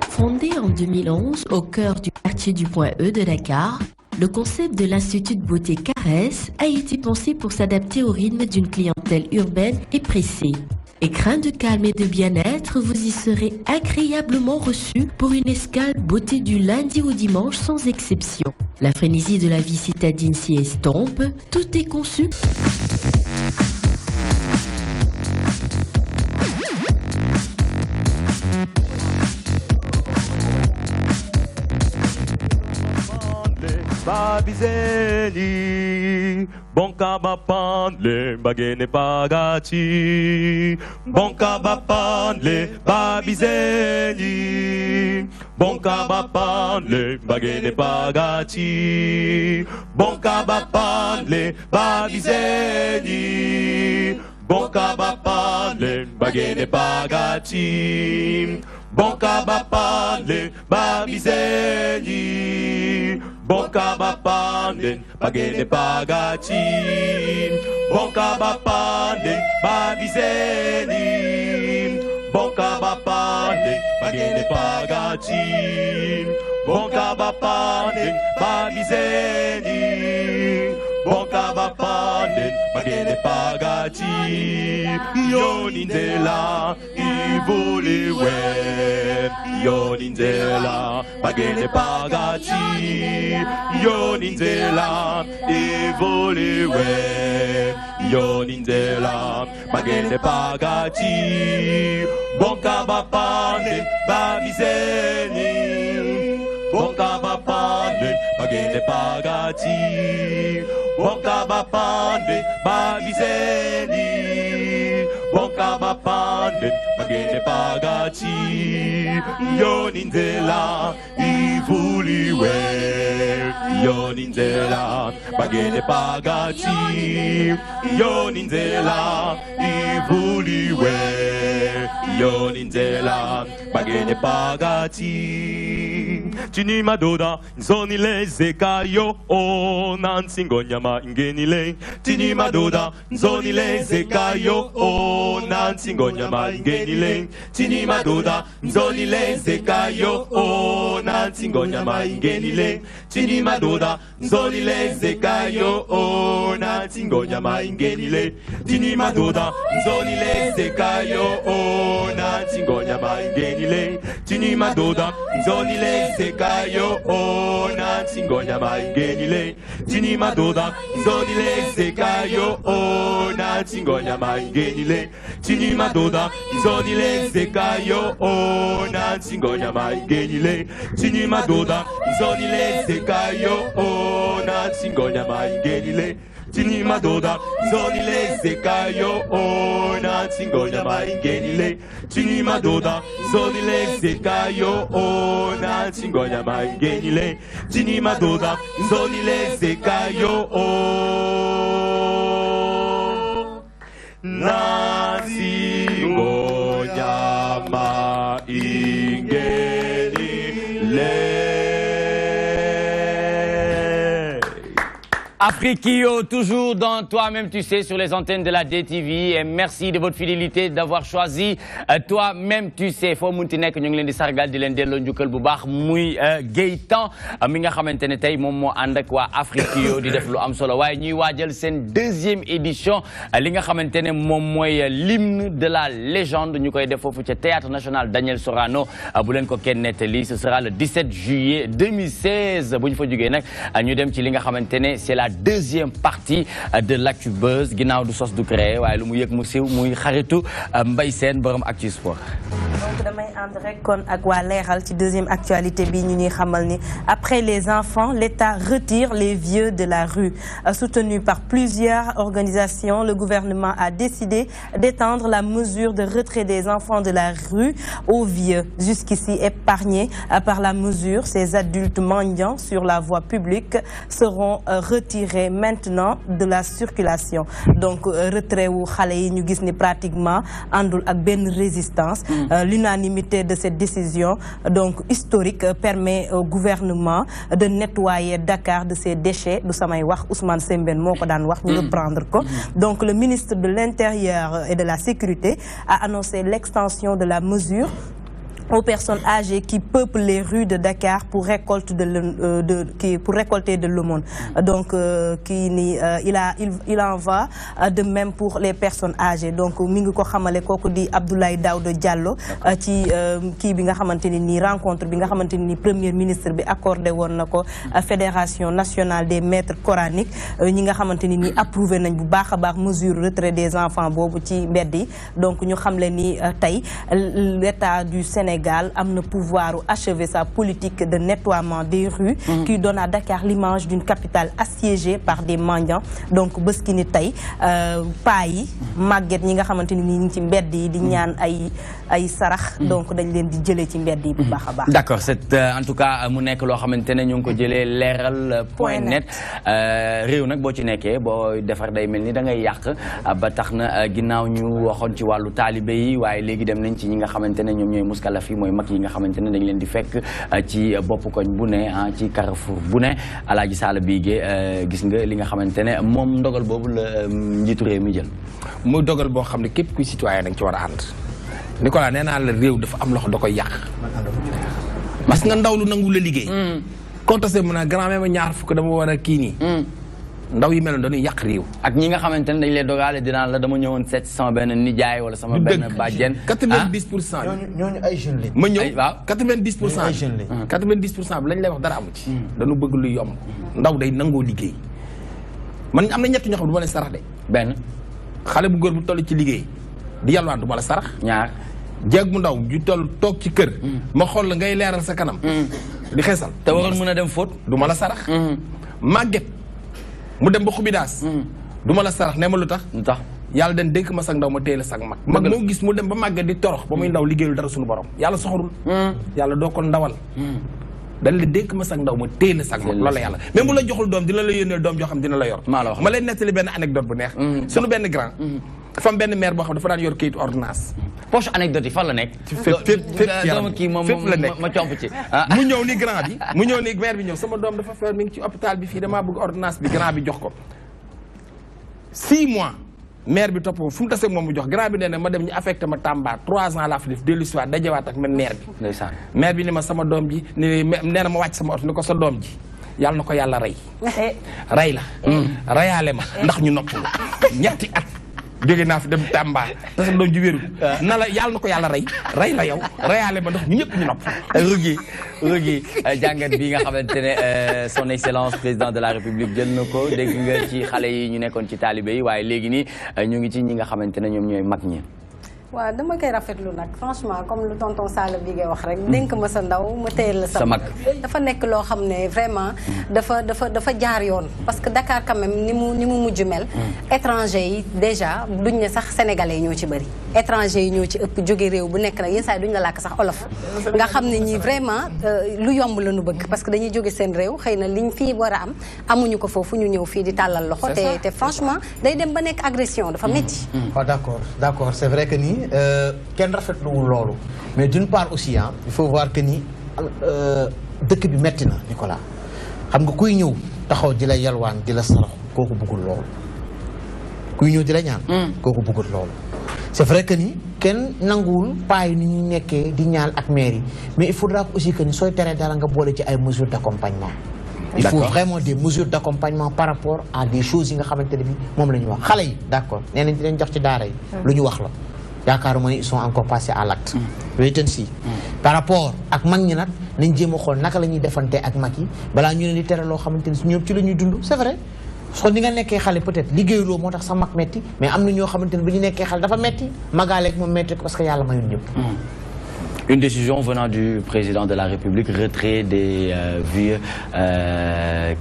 Fondé en 2011 au cœur du quartier du Point E de Dakar, le concept de l'Institut de beauté Caresse a été pensé pour s'adapter au rythme d'une clientèle urbaine et pressée. Écrin de calme et de bien-être, vous y serez agréablement reçus pour une escale beauté du lundi au dimanche sans exception. La frénésie de la vie citadine s'y estompe, tout est conçu. Babizeli, bonka bapandle, bagene pagati. Bonka bapandle, babizeli, bonka bapandle, bagene pagati. Bonka bapandle, babizeli, bonka bapandle, bagene pagati. Bonka bapandle, babizeli. Bonka bapande, bagene pagati. Bonka bapande, babizeli. Bonka bapande, bagene pagati. Bonka bapande, babizeli. Bonka bapande, bagene pagati. Yonindela, ivuliwe. Yonindela, bagene pagati. Yonindela, ivuliwe. Yonindela, bagene pagati. Bonka bapande, babizeli. Bonka bapande, bagene pagati. Bonka bapande, babizeli. Bonka bapande, bagene pagati. Yonindela, ivuliwe. Yonindela, bagene pagati. Yonindela, ivuliwe. Yonindela, bagene pagati. Chini madoda, nzoni lezeka yo o nansingo nyama ingenile. Chini madoda, nzoni lezeka yo o nansingo nyama ingenile. Chini madoda, nzoni lezeka yo o nansingo nyama ingenile. Chini madoda, nzoni lezeka yo o nansingo nyama ingenile. Chini madoda, nzoni lezeka yo o nansingo nyama ingenile. Chini madoda, nzoni lezeka yo o nansingo nyama ingenile. Chini madoda, nzoni lezeka yo o nansingo nyama ingenile. Chini madoda, nzoni lezeka yo o nansingo nyama ingenile. Chini madoda, nzoni lezeka yo o nansingo nyama ingenile. Chini madoda, nzoni lezeka yo o nansingo nyama ingenile. Chini madoda, nzoni lezeka yo o nansingo nyama ingenile. Chini madoda, nzoni lezeka yo o nansingo nyama ingenile. Afrikio, toujours dans Toi-même tu sais sur les antennes de la DTV et merci de votre fidélité d'avoir choisi Toi-même tu sais foo munti nekk ñu ngi leen di sargal di leen delloo njukkal bu baax muy Gaëtan mi nga xamante ne tey moom moo ànd ak waa Afrikio di def lu am solo waaye ñuy waajal seen deuxième édition li nga xamante ne moom mooy l'hymne de la légende ñu koy def foofu ca Théâtre National Daniel Sorano bu leen ko kenn nettali ce sera le 17 juillet 2016 bu ñu fa jógee nag ñu dem ci li nga xamante ne c'est la deuxième partie de l'actu buzz ginnaaw du sos du créé waaye lu mu yëg mu siiw muy xaritu Mbaye Sène borom Actu Sport. donc damay ànd rek kon ak waa Leral ci deuxième actualité bi ñu ñuy xamal ni après les enfants l'État retire les vieux de la rue. Soutenu par plusieurs organisations, le gouvernement a décidé d'étendre la mesure de retrait des enfants de la rue aux vieux. Jusqu'ici épargnés par la mesure, ces adultes mendiants sur la voie publique seront retirés maintenant de la circulation. Donc retrait wu xale yi ñu gis ni pratiquement àndul ak benn résistance. L'unanimité de cette décision donc historique permet au gouvernement de nettoyer Dakar de ses déchets. Du samay wax Ousmane Sembène moo ko daan wax ñu reprendre ko. Donc le ministre de l'Intérieur et de la Sécurité a annoncé l'extension de la mesure aux personnes âgées qui peuplent les rues de Dakar pour récolter de l'aumône. Donc, il en va de même pour les personnes âgées. Donc, mingi ko xamalé koku di Abdoulaye Daouda Diallo ci ki bi nga xamanteni ni rencontre bi nga xamanteni ni premier ministre bi accordé won nako Fédération nationale des maîtres coraniques ñi nga xamanteni ni approuvé nañ bu baaxa baax mesure retrait des enfants bobu ci mbedd yi. Donc, ñu xamlé ni tay l'État du Sénégal a le pouvoir d'achever sa politique de nettoiement des rues qui donne à Dakar l'image d'une capitale assiégée par des mendiants. Donc, bés ki ni tay paa yi màgget ñi nga xamanteni ni ñi ci mbedd yi di ñaan ay sarax donc dañ leen di jëlé ci mbedd yi bu baaxa baax. D'accord, c'est en tout cas mu nekk loo xamante ne ñu ngi ko jëlee leeral.net réew nag boo ci nekkee boo defar day mel ni da ngay yàq ba tax na ginnaaw ñu waxoon ci wàllu taalibe yi waaye léegi dem nañ ci ñi nga xamante ne ñoom ñooy muskalaf yi mooy mag yi nga xamante ne dañ leen di fekk ci bopp koñ bu ne ci Carrefour bu ne Alaaji Sall Bigué gis nga li nga xamante ne moom ndogal boobu la njiitu réew mi jël. muy dogal boo xam ne képp kuy citoyen da nga ci war a ànd. Nicolas nee naa la réew dafa am loxo da koy yàq parce que nga ndaw lu nangu la liggéey. contesté mu ne grand même ñaar fukk dama war a kii nii. ndaw yi meloon dañuy yàq réew. ak ñi nga xamante ne dañ lay dogaale dinaan la dama ñëwoon seet sama benn nijaay wala sama benn bàjjen. 90% ñooñu ay jeunes lañ. ma ñëw waaw 90% ay jeunes lañ. 90% bi lañ lay wax dara amu ci. dañu bëgg lu yomb. ndaw day nangoo liggéey. man am na ñett ñoo xam ne du ma leen sarax de. benn xale bu góor bu toll ci liggéey di yalwaan du ma la sarax. ñaar jeeg mu ndaw ju toll toog ci kër. ma xool la ngay leeral sa kanam. di xeesal. te waroon mën a dem fóot. du ma la sarax. màgget mu dem ba xubidaas. du ma la sarax ne ma lu tax. lu tax yàlla den dénk ma sag ndaw ma téye la sag mag. mag moo gis mu dem ba màgget di torox ba muy ndaw liggéeyul dara suñu borom yàlla soxorul. yàlla doo ko ndawal. dañ la dénk ma sag ndaw ma téye la sag mag loolu la yàlla même bu la joxul doom dina la yónnee doom joo xam dina la yor. ma leen nettali benn anecdote bu neex. suñu benn grand. dafa am benn maire boo xam dafa daan yor kayitu ordonnance. poche anecdote yi fan la nekk. fépp kii moom la nekk ma comp ci. mu ñëw ni grand bi mu ñëw ni maire bi ñëw sama doom dafa feebar mi ngi ci hôpital bi fii damaa bëgg ordonnance bi grand bi jox ko. 6 mois maire bi topp fu mu tase moom mu jox grand bi nee na ma dem ñu affecté ma Tamba 3 ans laa fi def dellu si waat dajewaat ak man maire bi. ndeysaan maire bi ni ma sama doom ji nee na ma wàcc sama oto ni ko sa doom ji yàlla na ko yàlla rey. rey la. reyaale ma ndax ñu noppalu ñetti at. jóge naa fi dem Tamba te sa doom ji wéru na la yàlla na ko yàlla rey la yow reyaale ma ndax ñu ñëpp ñu nopp. Rougui jàngat bi nga xamante ne son excellence président de la république jël na ko dégg nga ci xale yi ñu nekkoon ci taalibe yi waaye léegi nii ñu ngi ci ñi nga xamante ne ñoom ñooy mag ñi. waaw dama koy rafetlu nag franchement comme lu tonton Sall Bigué wax rek dénk ma sa ndaw ma téyel la sa mag dafa nekk loo xam ne vraiment dafa jaar yoon parce que Dakar quand même ni mu mujj mel étranger yi déjà duñ ne sax sénégalais yi ñoo ci bëri étranger yi ñoo ci ëpp jóge réew bu nekk nag yenn saa yi duñ la làkk sax olof nga xam ne ñi vraiment lu yomb la ñu bëgg parce que dañuy jóge seen réew xëy na liñ fii war a am amuñu ko foofu ñu ñëw fii di tàllal loxo te franchement day dem ba nekk agression dafa métti waaw d'accord c'est vrai que nii kenn rafetluwul loolu mais d'une part aussi il faut voir que ni dëkk bi metti na Nicolas xam nga kuy ñëw taxaw di la yalwaan di la sarax kooku bëggul loolu kuy ñëw di la ñaan kooku bëggul loolu c'est vrai que ni kenn nanguwul paay ni ñu nekkee di ñaan ak maire yi mais il faudra aussi que ni sooy teree dara nga boole ci ay mesures d'accompagnement il faut vraiment des mesures d'accompagnement par rapport à des choses yi nga xamante ne bi moom la ñu wax xale yi d'accord nee nañ di leen jox ci daara yi lu ñu wax la yaakaaruma ni ils sont encore passés à l'acte wait and see par rapport ak mag ñi nag nañ jéem a xool naka la ñuy defante ak mag yi balaa ñu leen di tere loo xamante ni ñoom ci la ñuy dund c'est vrai soo ni nga nekkee xale peut-être liggéeyuloo moo tax sa mag metti mais am na ñoo xamante ne bu ñu nekkee xale dafa metti magaaleeg moom metti ko parce que yàlla mayul ñëpp. Une décision venant du président de la République, retrait des vieux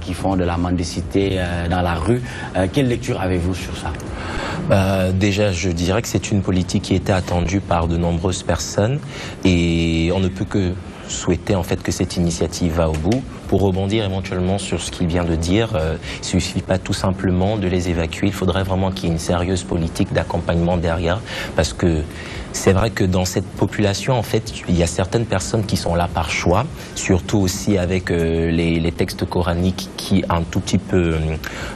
qui font de la mendicité dans la rue. Quelle lecture avez-vous sur ça? Déjà, je dirais que c'est une politique qui était attendue par de nombreuses personnes et on ne peut que souhaiter en fait que cette initiative va au bout. pour rebondir éventuellement sur ce qu'il vient de dire, il ne suffit pas tout simplement de les évacuer. Il faudrait vraiment qu'il y ait une sérieuse politique d'accompagnement derrière, parce que c'est vrai que dans cette population, en fait, il y a certaines personnes qui sont là par choix, surtout aussi avec les textes coraniques qui un tout petit peu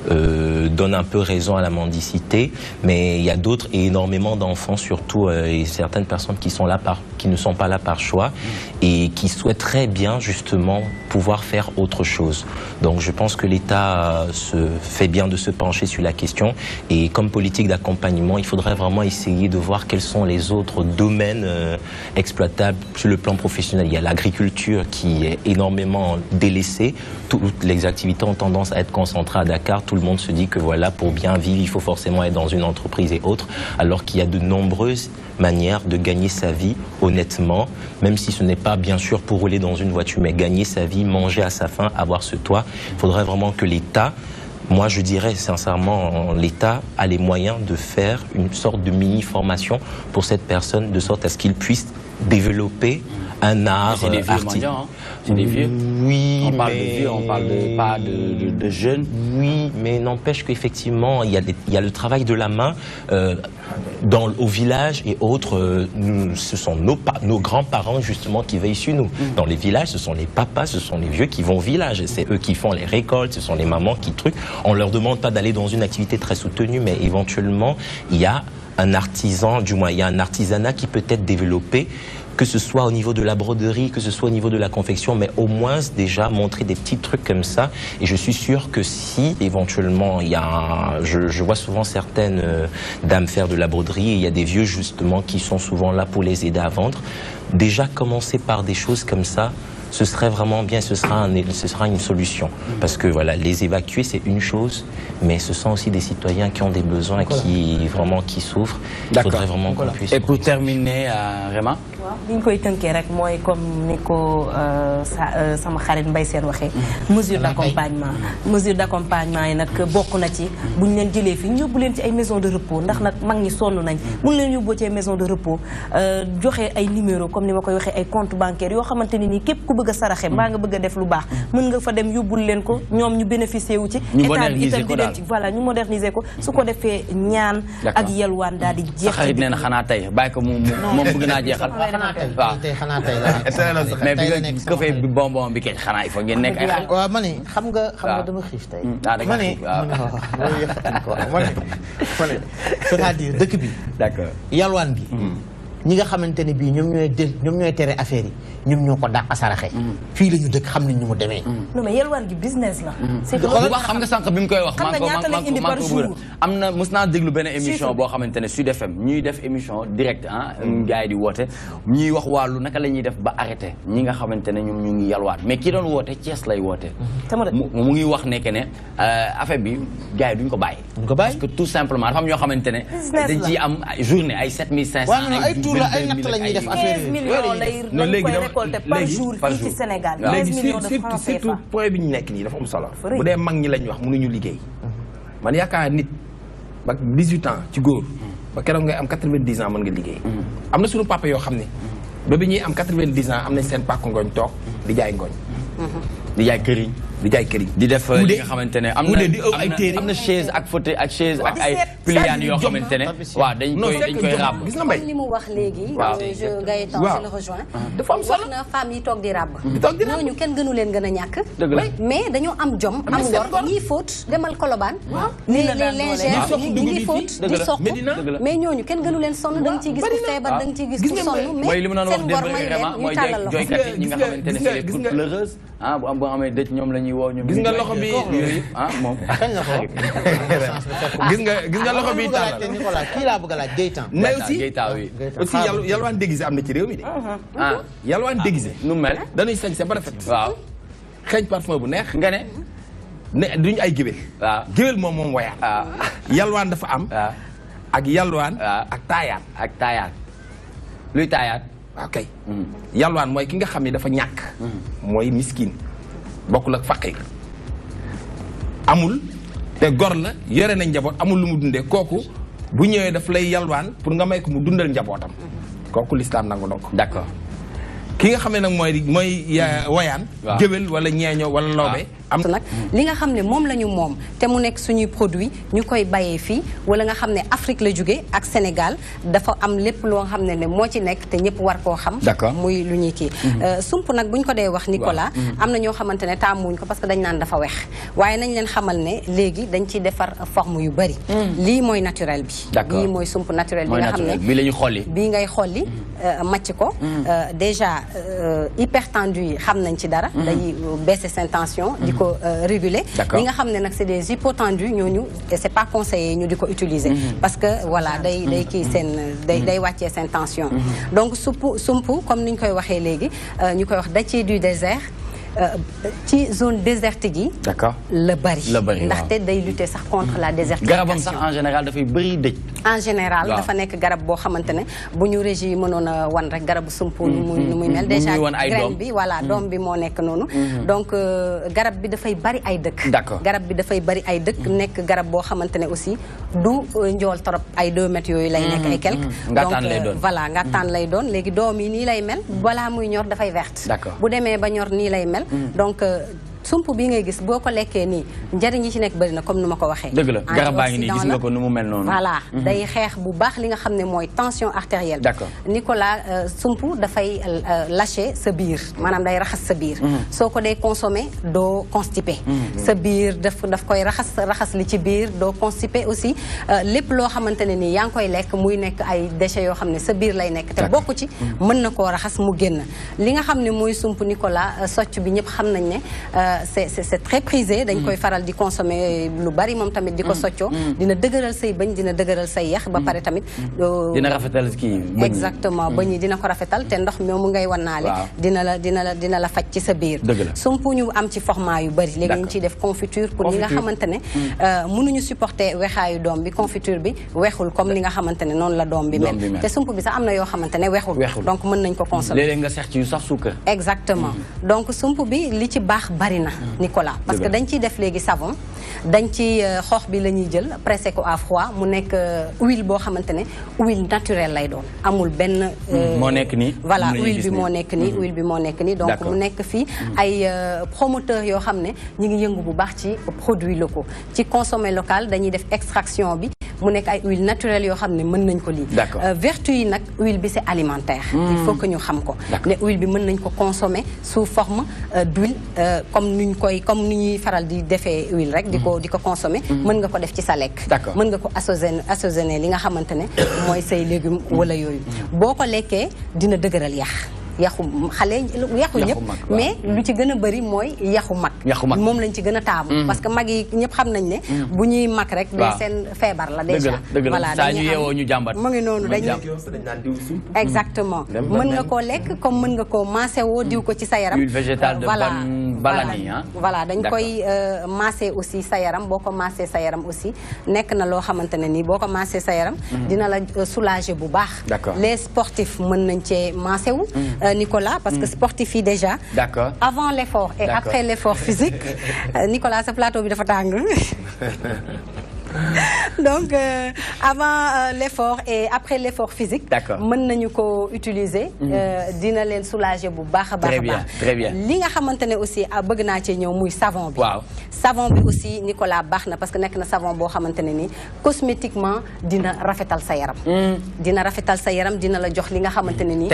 donnent un peu raison à la mendicité, mais il y a d'autres et énormément d'enfants surtout et certaines personnes qui sont là qui ne sont pas là par choix et qui souhaiteraient bien justement pouvoir faire autre chose. Donc je pense que l'État se fait bien de se pencher sur la question, et comme politique d'accompagnement, il faudrait vraiment essayer de voir quels sont les autres domaines exploitables sur le plan professionnel. Il y a l'agriculture qui est énormément délaissée. Toutes les activités ont tendance à être concentrées à Dakar. Tout le monde se dit que voilà, pour bien vivre, il faut forcément être dans une entreprise et autres, alors qu'il y a de nombreuses manière de gagner sa vie honnêtement, même si ce n'est pas bien sûr pour rouler dans une voiture, mais gagner sa vie, manger à sa faim, avoir ce toit. Il faudrait vraiment que l'État, moi je dirais sincèrement, l'État a les moyens de faire une sorte de mini-formation pour cette personne, de sorte à ce qu'il puisse développer un art artistique. C'est des vieux. Oui, on parle de vieux, on parle pas de jeunes. Oui, mais n'empêche qu'effectivement, il y a le travail de la main au village et autres. Ce sont nos grands-parents justement qui veillent sur nous. Dans les villages, ce sont les papas, ce sont les vieux qui vont au village. C'est eux qui font les récoltes, ce sont les mamans qui truquent. On leur demande pas d'aller dans une activité très soutenue, mais éventuellement, il y a un artisan, du moins il y a un artisanat qui peut être développé, que ce soit au niveau de la broderie, que ce soit au niveau de la confection, mais au moins déjà montrer des petits trucs comme ça. Et je suis sûr que si éventuellement il y a je vois souvent certaines dames faire de la broderie, et il y a des vieux justement qui sont souvent là pour les aider à vendre. Déjà commencer par des choses comme ça, ce serait vraiment bien, ce sera une solution. Parce que voilà, les évacuer c'est une chose, mais ce sont aussi des citoyens qui ont des besoins, qui souffrent. Il faudrait vraiment qu'on puisse... Et pour terminer, Réma, li ñu koy tënkee rek mooy comme ni ko sama xarit Mbaye Sène waxee, mesure d'accompagnement yi nag bokk na ci bu ñu leen jëlee fii ñu yóbbu leen ci ay maison de repos, ndax nag mag ñi sonn nañ, bu ñu leen yóbboo ci ay maison de repos joxe ay numéro comme ni ma koy waxee, ay compte bancaire yoo xamante ni nii képp ku bëgg a saraxe mbaa nga bëgg a def lu baax mën nga fa dem yóbbul leen ko, ñoom ñu bénéficier wu ci, état bi itam di leen ci voilà ñu moderniser ko, su ko defee ñaan ak yelwaan daal di jeex. xarit nee na xanaa tey bàyyi ko moom bëgg naa jeexal. xanaa tey la mais bi nga këfee bi bonbon bi kay xanaa il faut ngeen nekk ay xarit. waaw ma ne xam nga dama xiif tey. ma ne c'est-à-dire dëkk bi. d'accord yalwaan bi. ñi nga xamante ne bii ñoom ñooy tere affaire yi ñoom ñoo ko dàq saraxe. fii la ñu dëkk xam nañ ñu mu demee. non mais yalwaan gi business la. c'est xam nga sànq bi mu koy wax. xam nga ñaata lañ indi par jour. am na mos naa déglu benn émission boo xamante ne Sud FM ñuy def émission direct gars yi di woote ñuy wax wàllu naka la ñuy def ba arrêté ñi nga xamante ne ñoom ñu ngi yalwaan mais ki doon woote Thiès lay woote. mu ngi wax ne que ne affaire bi gars yi duñ ko bàyyi. parce que tout simplement dafa am ñoo xamante ne dañ ciy am journée ay 7500. ay natt la ñuy def affaire yi 15 millions lay koy récolter par jour fii ci Sénégal. 15 millions de francs CFA. surtout point bi ñu nekk nii dafa am solo. bu dee mag ñi lañ wax mënuñu liggéey. man yaakaar nit ba 18 ans ci góor ba keroog ngay am 90 ans mën nga liggéey. am na suñu papa yoo xam ne ba bi ñuy am 90 ans am nañ seen pàkk ngooñ toog di jaay ngooñ. di jaay këriñ. di jaay këriñ. di def li nga xamante ne am na chaise ak fauteuil ak chaise ak ay pliant yoo xamante ne waaw dañ koy ràbb. gis nga mbay li mu wax léegi. Gaëtan je le rejoins. dafa am solo wax na femmes yi toog di ràbb. di ñooñu kenn gënu leen gën a ñàkk. dëgg la mais dañoo am jom am ngor ñiy fóot demal Colobane. les lingères ñi ngi fóot di soq mais ñooñu kenn gënu leen sonn da nga ciy gis ku feebar da nga ciy gis ku sonn mais mooy li mu doon wax seen démb ngor may vraiment leen mooy ñu tàllal loxo. jooykat yi ñi nga xamante ne c'est les toutes pleureuses bu amee dëj ñoom la ñuy woo ñoom. gis nga loxo bi moom. kañ la ko gis nga loxo bi tàllal Nicolas kii laa bëgg a laaj Gaëtan. mais aussi aussi yalwaan déguisé am na ci réew mi de. yalwaan déguisé. nu mel. dañuy sañse ba rafet. waaw. xeeñ parfum bu neex. nga ne. duñu ay géwél. waaw géwél moom wayaat. waaw. yalwaan dafa am. waaw. ak yalwaan. waaw ak taayaat. ak taayaat. luy taayaat. ok yalwaan mooy ki nga xam ne dafa ñàkk. mooy miskin bokkul ak faqir. amul te gor la yore na njaboot amul lu mu dundee kooku bu ñëwee daf lay yalwaan pour nga may ko mu dundal njabootam kooku lislaam nangu na ko. d'accord ki nga xam ne nag mooy wayaan géwél wala ñeeño wala lawbe am nag li nga xam ne moom la ñu moom te mu nekk suñuy produit ñu koy bayee fii wala nga xam ne Afrique la jóge ak Sénégal dafa am lépp loo xam ne moo ci nekk te ñëpp war koo xam muy lu ñuy kii sump nag buñ ko dee wax Nicolas am na ñoo xamante ne taamuñ ko parce que dañ naan dafa weex waaye nañ leen xamal ne léegi dañ ciy defar forme yu bëri lii mooy naturel bi lii mooy sump naturel bi nga xam ne bii la ñu xolli bii ngay xolli màcc ko déjà hypertendu yi xam nañ ci dara day baisser seen tension di ko réguler li nga xam ne nag c'est des hypotendus ñooñu et c'est pas conseillé ñu di ko utiliser parce que voilà day kii seen day wàccee seen tension donc sump comme ni ñu koy waxee léegi ñu koy wax dattier du désert ci zone désertique yi la bari ndaxte day lutter sax contre la désertification garabam sax en général dafay bëri dëj en général dafa nekk garab boo xamante ne bu ñu régi mënoon a wan rek garabu sump nu muy mel déjà graine bi voilà doom bi moo nekk noonu donc garab bi dafay bari ay dëkk garab bi dafay bari ay dëkk nekk garab boo xamante ne aussi du njool trop ay 2 mètres yooyu lay nekk ay quelque donc voilà ngattaan lay doon léegi doom yi nii lay mel balaa muy ñor dafay verte bu demee ba ñor nii lay mel donc sump bi ngay gis boo ko lekkee nii njëriñ yi ci nekk bëri na comme nu ma ko waxee dëgg la garab baa ngi nii gis nga ko nu mu mel noonu voilà day xeex bu baax li nga xam ne mooy tension artérielle Nicolas sump dafay lâcher sa biir maanaam day raxas sa biir soo ko dee consommer doo constipé sa biir daf koy raxas li ci biir doo constipé aussi lépp loo xamante ne nii yaa ngi koy lekk muy nekk ay déchets yoo xam ne sa biir lay nekk te bokku ci mën na koo raxas mu génn li nga xam ne mooy sump Nicolas socc bi ñëpp xam nañ ne c'est très prisé dañ koy faral di consommer lu bari moom tamit di ko soccoo dina dëgëral say bëñ dina dëgëral say yax ba pare tamit dina rafetal kii exactement bëñ yi dina ko rafetal te ndox moomu ngay wannaale dina la faj ci sa biir sump ñu am ci format yu bari léegi ñu ciy def confiture pour ñi nga xamante ne mënuñu supporter weexaayu doom bi confiture bi weexul comme ni nga xamante ne noonu la doom bi mel te sump bi sax am na yoo xamante ne weexul donc mën nañ ko consommer léeg-léeg nga sex ci yu sax suukar exactement donc sump bi li ci baax bari na Nicolas parce que dañ ciy def léegi savon dañ ci xoox bi la ñuy jël pressé ko à froid mu nekk huile boo xamante ne huile naturelle lay doon amul benn moo nekk nii voilà huile bi moo nekk nii huile bi moo nekk nii donc mu nekk fii ay promoteurs yoo xam ne ñi ngi yëngu bu baax ci produits locaux ci consommer local dañuy def extraction bi mu nekk ay huile naturelle yoo xam ne mën nañ ko lii vertu yi nag huile bi c'est alimentaire il faut que ñu xam ko ne huile bi mën nañ ko consommer sous forme d'huile comme ni ñuy faral di defee huile rek di ko consommer mën nga ko def ci sa lekk mën nga ko assaisonner li nga xamante ne mooy say légumes wala yooyu boo ko lekkee dina dëgëral yaxu xale yaxu ñëpp mais lu ci gën a bëri mooy yaxu mag moom lañ ci gën a taamu parce que mag yi ñëpp xam nañ ne bu ñuy mag rek mais seen feebar la déjà voilà saa ñu yeewoo ñu jàmbat mu ngi noonu dañ exactement mën nga koo lekk comme mën nga koo maase woo diw ko ci sa yaram huile végétale de Balani voilà dañ koy maase aussi sa yaram boo ko maase sa yaram aussi nekk na loo xamante ne nii boo ko maase sa yaram dina la soulager bu baax les sportifs mën nañ cee maase wu Nicolas parce que sportif yi déjà avant l'effort et après l'effort physique Nicolas sa plateau bi dafa tàng donc avant l'effort et après l'effort physique mën nañu ko utiliser dina leen soulager bu baax a baax a baax très bien li nga xamante ne aussi bëgg naa cee ñëw muy savon bi savon bi aussi Nicolas baax na parce que nekk na savon boo xamante ne nii cosmétiquement dina rafetal sa yaram dina rafetal sa yaram dina la jox li nga xamante ne nii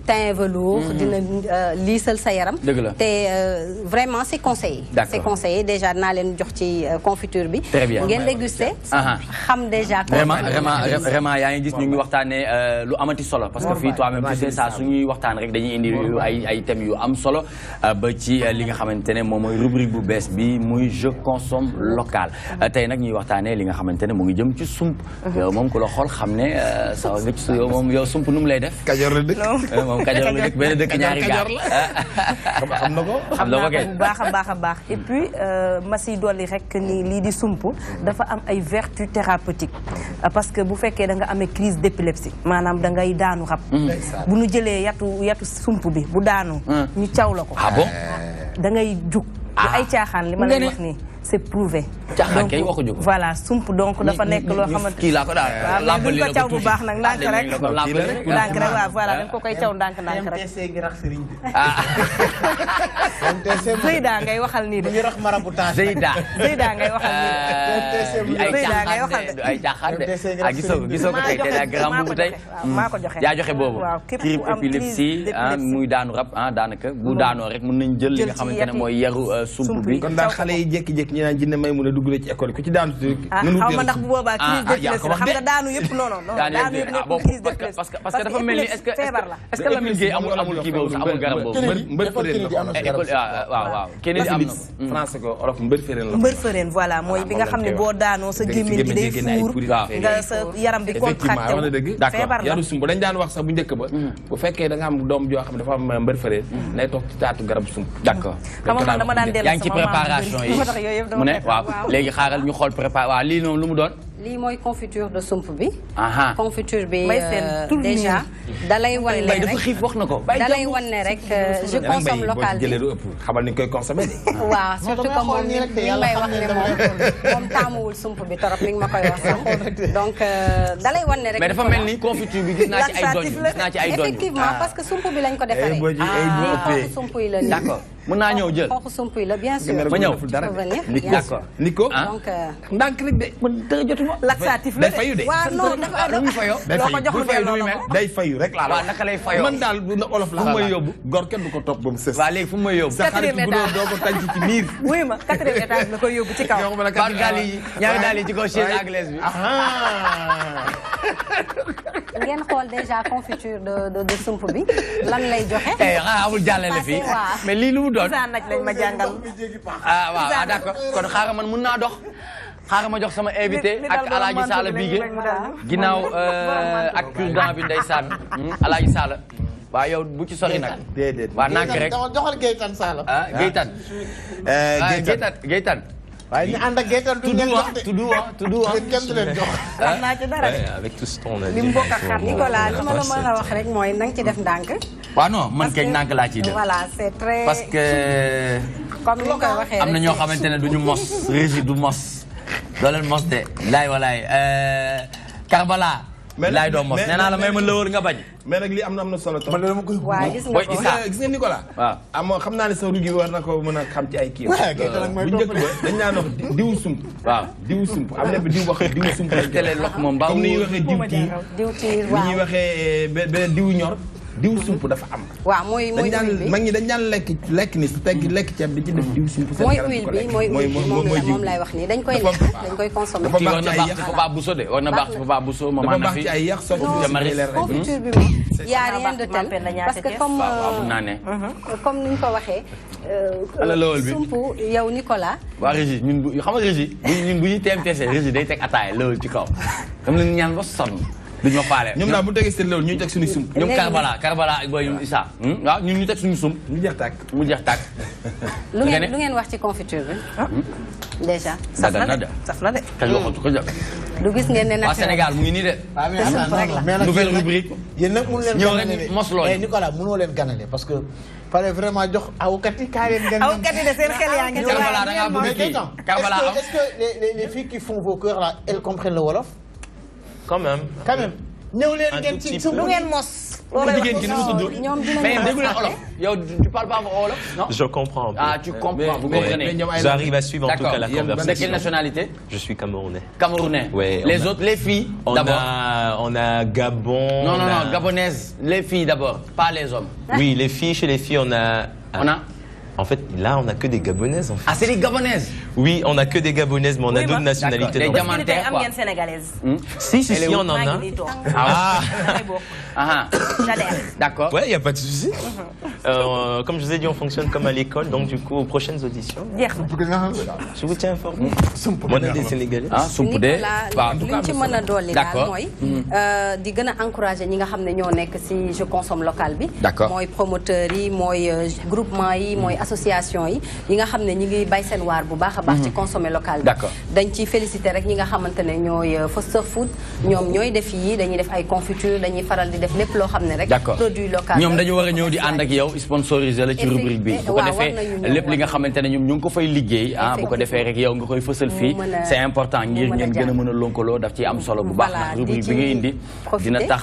teint velours dina liisal sa yaram te vraiment c'est conseillé déjà dinaa leen jox ci confiture bi ngeen dégusté xam déjà vraiment yaa ngi gis ñu ngi waxtaanee lu amati solo parce que fii toi-même tu sais ça suñuy waxtaan rek dañuy indi ay thèmes yu am solo ba ci li nga xamante ne moom mooy rubrique bu bees bi muy je consomme local tey nag ñuy waxtaanee li nga xamante ne mu ngi jëm ci sump yow moom ku la xool xam ne sa nga ci yow moom yow sump nu mu lay def Kajoor la dëkk moom Kajoor la dëkk benn dëkk ñaari gaar xam na ko bu baax a baax et puis ma siy dolli rek ni lii di sump dafa am ay vertus thérapeutiques parce que bu fekkee da nga amee crise d'épilepsie maanaam da ngay daanu rab bu ñu jëlee yatu sump bi bu daanu ñu caw la ko ah bon da ngay jug du ay caaxaan li ma lay wax nii c'est prouvé. caaxaan kay waxuñu ko. voilà sump donc dafa nekk loo xamante kii laa ko daal làmbali la ko caw bu baax nag ndànk rek ndànk rek waaw voilà dañ ko koy caw ndànk rek. MTC gi rax sëriñ bi. Zeyda ngay waxal nii de. ñu rax maraboutage. Zeyda ngay waxal nii de. Zeyda ngay waxal de ay caaxaan de ah gisoo ko tey daa grand boobu tey. maa ko joxe yaa joxe boobu. waaw képp crise ku am épilepsie muy daanu rab daanaka bu daanoo rek mën nañ jël li nga xamante ne mooy yaru sump bi. kon daal xale yi jékki-jékki ñu naan jinne may mun a dugg ci école ku ci daanu xaw ma ndax bu boobaa crise d'épilepsie xam nga daanu yëpp non daanu yëpp nekk crise d'épilepsie parce que dafa mel ni est-ce que Lamine Gueye amul kii boobu sax amul garab boobu. mbër fëreen la waaw Kennedy am na français ko olof mbër fëreen la. mbër fëreen voilà mooy bi nga xam ne boo daanoo sa gémmiñ gi day fuur nga sa yaram bi contracté wu feebar la yaru sump dañ daan wax sax bu njëkk ba bu fekkee da nga am doom joo xam ne dafa am mbër fëreen nay toog ci taatu garab sump. d'accord xam nga dama daan dellu yaa ngi ci préparation yi mu ne waaw léegi xaaral ñu xool préparation waaw lii noonu lu mu doon. lii mooy confiture de sump bi. confiture bi déjà dalay wan ne rek dafa xiif wax na ko. dalay wan ne rek je consomme local bi. xamal ni koy consommer de. waaw surtout que moom mi ngi may wax ne moom taamuwul sump bi torop mi ngi ma koy wax sax donc dalay wan ne rek. mais dafa mel ni confiture bi gis naa ci ay doñ effectivement parce que sump bi lañ ko defaree. xooxu sump yi la nii. d'accord mën naa ñëw jël. xooxu sump yi la bien sûr. ma ñëw d'accord Nico donc ndànk rek de man dara jotuma. laxatif la day fayu de. waaw non dafa lu muy fayoo. day fayu rek laa la. waaw naka lay fayoo man daal bu na olof la. fu may yóbbu gor kenn du ko topp ba mu sës. waaw léegi fu may yóbbu. sa xarit bu doon doo ko tànc ci miir. wuy ma 4e étage la koy yóbbu ci kaw. par daal yi ñaari daal yi ci kaw chaise anglaise bi. ngeen xool déjà confiture de sump bi lan lay joxe. amul jàllale fii mais lii lu mu doon. naj lañ ma jàngal. waaw d'accord kon xaaral man mun naa dox. xaaral ma jox sama invité ak Alaaji Sala Bigué ginnaaw ak cure-dent bi ndeysaan Alaaji Sala waaw yow bu ci sori nag. déedéet waaw nànk rek joxal Geytan Sala. Geytan. Geytan. waaye ñu ànd ak Geytan du leen jox de. tudd kenn du leen jox. xam naa ci dara de. avec tout ce qu'on a li mu bokk ak xam Nicolas li ma la mën a wax rek mooy na nga ci def ndànk. waaw non man kay nànk laa ciy def. voilà c'est très. parce que. comme ni nga koy waxee am na ñoo xamante ne du ñu mos. Régis du mos. doo leen mos de. laay walaay Karbala. laay doo mos nee naa la may ma lëwër nga bañ. mais nag lii am na solo trop. man dama koy. waaw gis nga ko gis nga Nicolas. waaw xam naa ne sa rugi war na ko mën a xam ci ay kii. bu njëkk ba dañ naan wax diwu sump. waaw diwu sump am na diw wax diwu sump. télé lox moom mbaa comme ni ñuy waxee diw tii. diw tii waaw ni ñuy waxee beneen diw ñor. diw sump dafa am. waaw mooy huile bi mag ñi dañ daan lekk ni su teg lekk ceeb di ci def diw sump. mooy huile bi moom lay wax nii dañ koy lekk dañ koy consommer. kii war na baax ci Papa Bousso de war na baax ci Papa Bousso moom dafa baax ci ay yax soog confiture bi moom y a rien de tel parce que comme comme ni ñu ko waxee. sump yow Nicolas. waa Régis ñun bu xam nga Régis ñun bu ñuy TMTC Régis day teg ataaya lëwal ci kaw dama leen ñaan ba sonn. duñu ma faale ñoom daal bu tegee seen loolu ñu teg suñu sump. ñoom Karbala ak booy ñoom Issa. waaw ñun ñu teg suñu sump. mu jeex tàkk mu jeex tàkk. lu ngeen wax ci confiture bi. déjà. saf na de saf na de. kañ waxatu ko jàpp. du gis ngeen ne waa Sénégal mu ngi nii de. nouvelle rubrique. yéen nag mënu leen ñëw rek mos loolu. mais Nicolas mënoo leen ganale parce que fallait vraiment jox awkat yi kaa leen ganale. awkat yi de seen xel yaa ngi. Karbala da ngaa bëgg kii Karbala am. est-ce que les filles qui font vos chœurs là elles comprennent le wolof. Quand même. ñëw leen ngeen ci lu ngeen mos. jigéen gi nu mu tudd. ñoom mais déggu leen olof. yow tu parles pas wolof non. Je comprends un peu. Ah tu comprends vous comprenez. J'arrive à suivre en tout cas la conversation. De quelle nationalité? Je suis camerounais. Camerounais. Ouais. Les autres les filles d'abord. On a Gabon. Non gabonaises. Les filles d'abord, pas les hommes. Oui, les filles chez les filles on a. En fait, là, on n'a que des Gabonaises. En fait. Ah, c'est des Gabonaises? Oui, on n'a que des Gabonaises, mais on a d'autres nationalités. Des diamantaires, quoi. Sénégalaises. Si, on en a. J'adhère. D'accord. Ouais, il n'y a pas de souci. Comme je vous ai dit, on fonctionne comme à l'école, donc du coup, aux prochaines auditions, je vous tiens informé. On a des Sénégalais. Nicolas, li ñu ci mën a dolli daal mooy di gën a encourager ñi nga xam ne ñoo nekk si je consomme local bi. mooy promoteurs yi mooy groupement yi mooy association yi nga xam ne ñi ngi bay seen waar bu baax a baax ci consommer local bi. D'accord. dañ ciy féliciter rek ñi nga xamante ne ñooy Foster Food ñoom ñooy def yi dañuy def ay confiture dañuy faral di def lépp loo xam ne rek. D'accord. produit local ñoom dañu war a ñëw di ànd ak yow sponsorisé la ci rubrique bi. bu ko defee lépp li nga xamante ne ñoom ñu ngi ko fay liggéey bu ko defee rek yow nga koy fësal fii c'est important ngir ngeen gën a mën a lonkaloo daf ci am solo bu baax ndax rubrique bi nga indi dina tax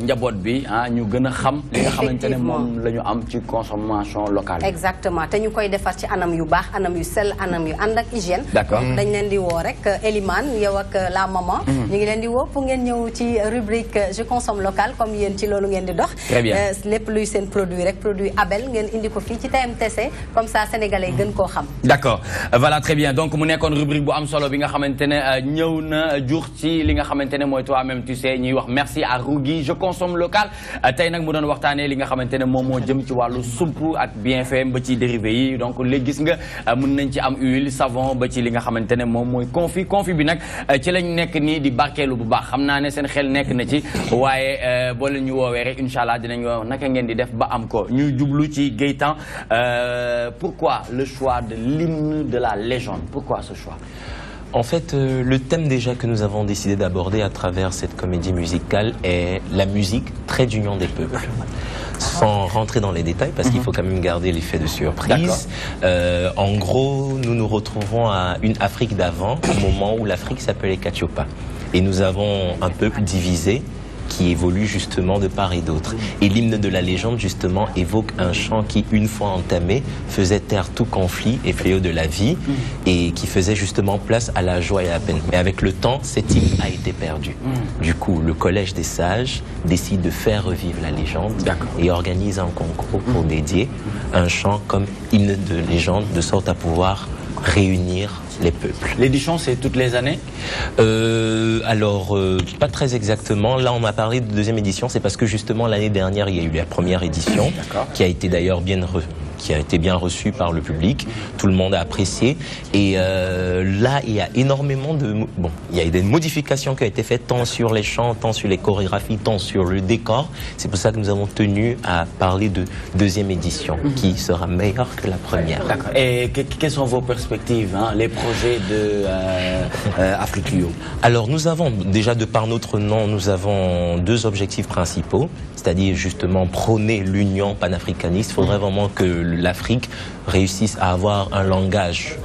njaboot bi ñu gën a xam li nga xamante ne moom la ñu am ci consommation locale. exactement te ñu koy defar ci anam yu baax anam yu sell anam yu ànd ak hygiène. D'accord. dañ leen di woo rek Elimane yow ak la maman. ñu ngi leen di woo pour ngeen ñëw ci rubrique je consomme local comme yéen ci loolu ngeen di dox. Très bien. lépp luy seen produit rek produit Abel ngeen indi ko fii ci TMTC comme ça sénégalais yi gën koo xam. D'accord, voilà très bien donc mu nekkoon rubrique bu am solo bi nga xamante ne ñëw na jur ci li nga xamante ne mooy toi-même tu sais ñuy wax merci à Rougui je consomme local tey nag mu doon waxtaanee li nga xamante ne moom moo jëm ci wàllu sump ak bienfait ba ci dérivé yi donc léegi gis nga mën nañ ci am huile savon ba ci li nga xamante ne moom mooy confit bi nag ci lañ nekk nii di barkeelu bu baax xam naa ne seen xel nekk na ci waaye boo leen ñu woowee rek incha allah dinañ wax naka ngeen di def ba am ko ñu jublu ci Gaëtan pourquoi le choix de l'hymne de la légende pourquoi ce choix? En fait, le thème déjà que nous avons décidé d'aborder à travers cette comédie musicale est la musique, trait d'union des peuples. Sans rentrer dans les détails, parce qu'il faut quand même garder l'effet de surprise. En gros, nous nous retrouvons à une Afrique d'avant, au moment où l'Afrique s'appelait Katiopa. Et nous avons un peuple divisé qui évolue justement de part et d'autre. Et l'hymne de la légende justement évoque un chant qui, une fois entamé, faisait taire tout conflit et fléau de la vie et qui faisait justement place à la joie et à la peine. Mais avec le temps, cet hymne a été perdu. Du coup, le Collège des Sages décide de faire revivre la légende et organise un concours pour dédier un chant comme hymne de légende de sorte à pouvoir réunir les peuples. L'édition, c'est toutes les années? Alors, pas très exactement. Là, on m'a parlé de deuxième édition. C'est parce que justement, l'année dernière, il y a eu la première édition qui a été d'ailleurs bien reçue par le public. Tout le monde a apprécié. Et là, il y a énormément de... Bon, il y a des modifications qui ont été faites tant sur les chants, tant sur les chorégraphies, tant sur le décor. C'est pour ça que nous avons tenu à parler de deuxième édition qui sera meilleure que la première. D'accord. Et quelles sont vos perspectives, les projets de Afriquio? Alors nous avons, déjà de par notre nom, nous avons deux objectifs principaux, c'est-à-dire justement prôner l'union panafricaniste. Il faudrait vraiment que l'Afrique réussisse à avoir un langage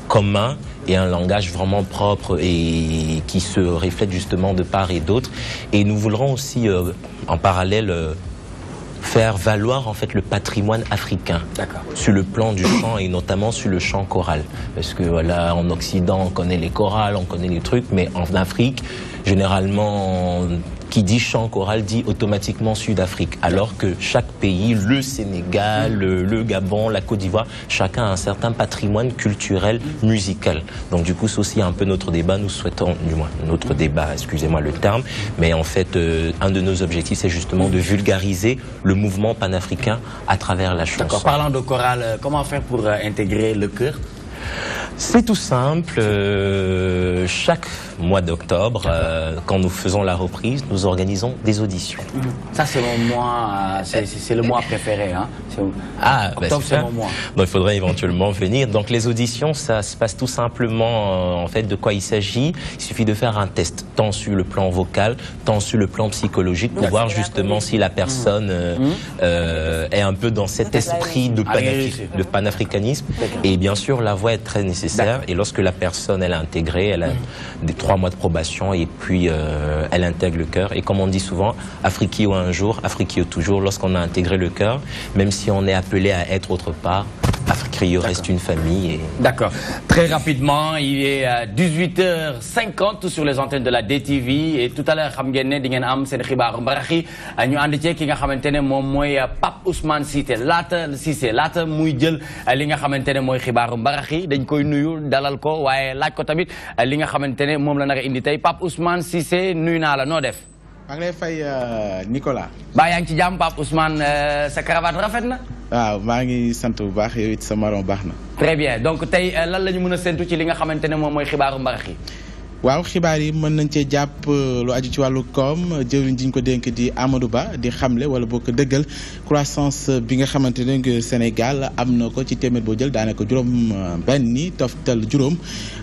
commun et un langage vraiment propre et qui se reflète justement de part et d'autre. Et nous voudrons aussi en parallèle faire valoir en fait le patrimoine africain sur le plan du chant et notamment sur le chant choral. Parce que voilà, en Occident, on connaît les chorales, on connaît les trucs, mais en Afrique, généralement, qui dit chant choral dit automatiquement Sud-Afrique. Alors que chaque pays, le Sénégal, le Gabon, la Côte d'Ivoire, chacun a un certain patrimoine culturel, musical. Donc du coup, c'est aussi un peu notre débat. Nous souhaitons, du moins, notre débat, excusez-moi le terme, mais en fait, un de nos objectifs, c'est justement de vulgariser le mouvement panafricain à travers la chanson. D'accord. Parlant de chorale, comment faire pour intégrer le chœur? C'est tout simple. Chaque mois d'octobre, quand nous faisons la reprise, nous organisons des auditions. Ça, c'est mon mois, c'est le mois préféré. Hein? Octobre, c'est mon mois. Donc, il faudrait éventuellement venir. Donc, les auditions, ça se passe tout simplement, en fait, de quoi il s'agit. Il suffit de faire un test, tant sur le plan vocal, tant sur le plan psychologique, pour voir justement si la personne est un peu dans cet esprit de panafricanisme. Et bien sûr, la voix est très nécessaire. Et lorsque la personne, elle a intégré, elle a des 3 mois de probation et puis elle intègre le chœur. Et comme on dit souvent, Afriquio un jour, Afriquio toujours. Lorsqu'on a intégré le chœur, même si on est appelé à être autre part, Afriquio reste une famille. D'accord. Très rapidement, il est 18h50 sur les antennes de la DTV. Et tout à l'heure, xam ngeen ne di ngeen am seen xibaaru mbarax yi ñu ànd ci ki nga xamante ne moom mooy Pape Ousmane Cissé laata muy jël li nga xamante ne mooy xibaaru mbarax yi dañ koy nuyu dalal ko waaye laaj ko tamit li nga xamante ne moom la nar a indi tey Pape Ousmane Cissé nuyu naa la noo def. maa ngi lay fay Nicolas. Baa yaa ngi ci jàmm Pape Ousmane sa cravate rafet na. waaw maa ngi sant bu baax yow it sa maron baax na. Très bien donc tey lan la ñu mën a séntu ci li nga xamante ne moom mooy xibaaru mbarax yi. waaw xibaar yi mën nañ cee jàpp lu aju ci wàllu koom jëwriñ ji ñu ko dénk di Amadou Ba di xamle wala boo ko dëggal croissance bi nga xamante ne Sénégal am na ko ci téeméer boo jël daanaka juróom benni toftal juróom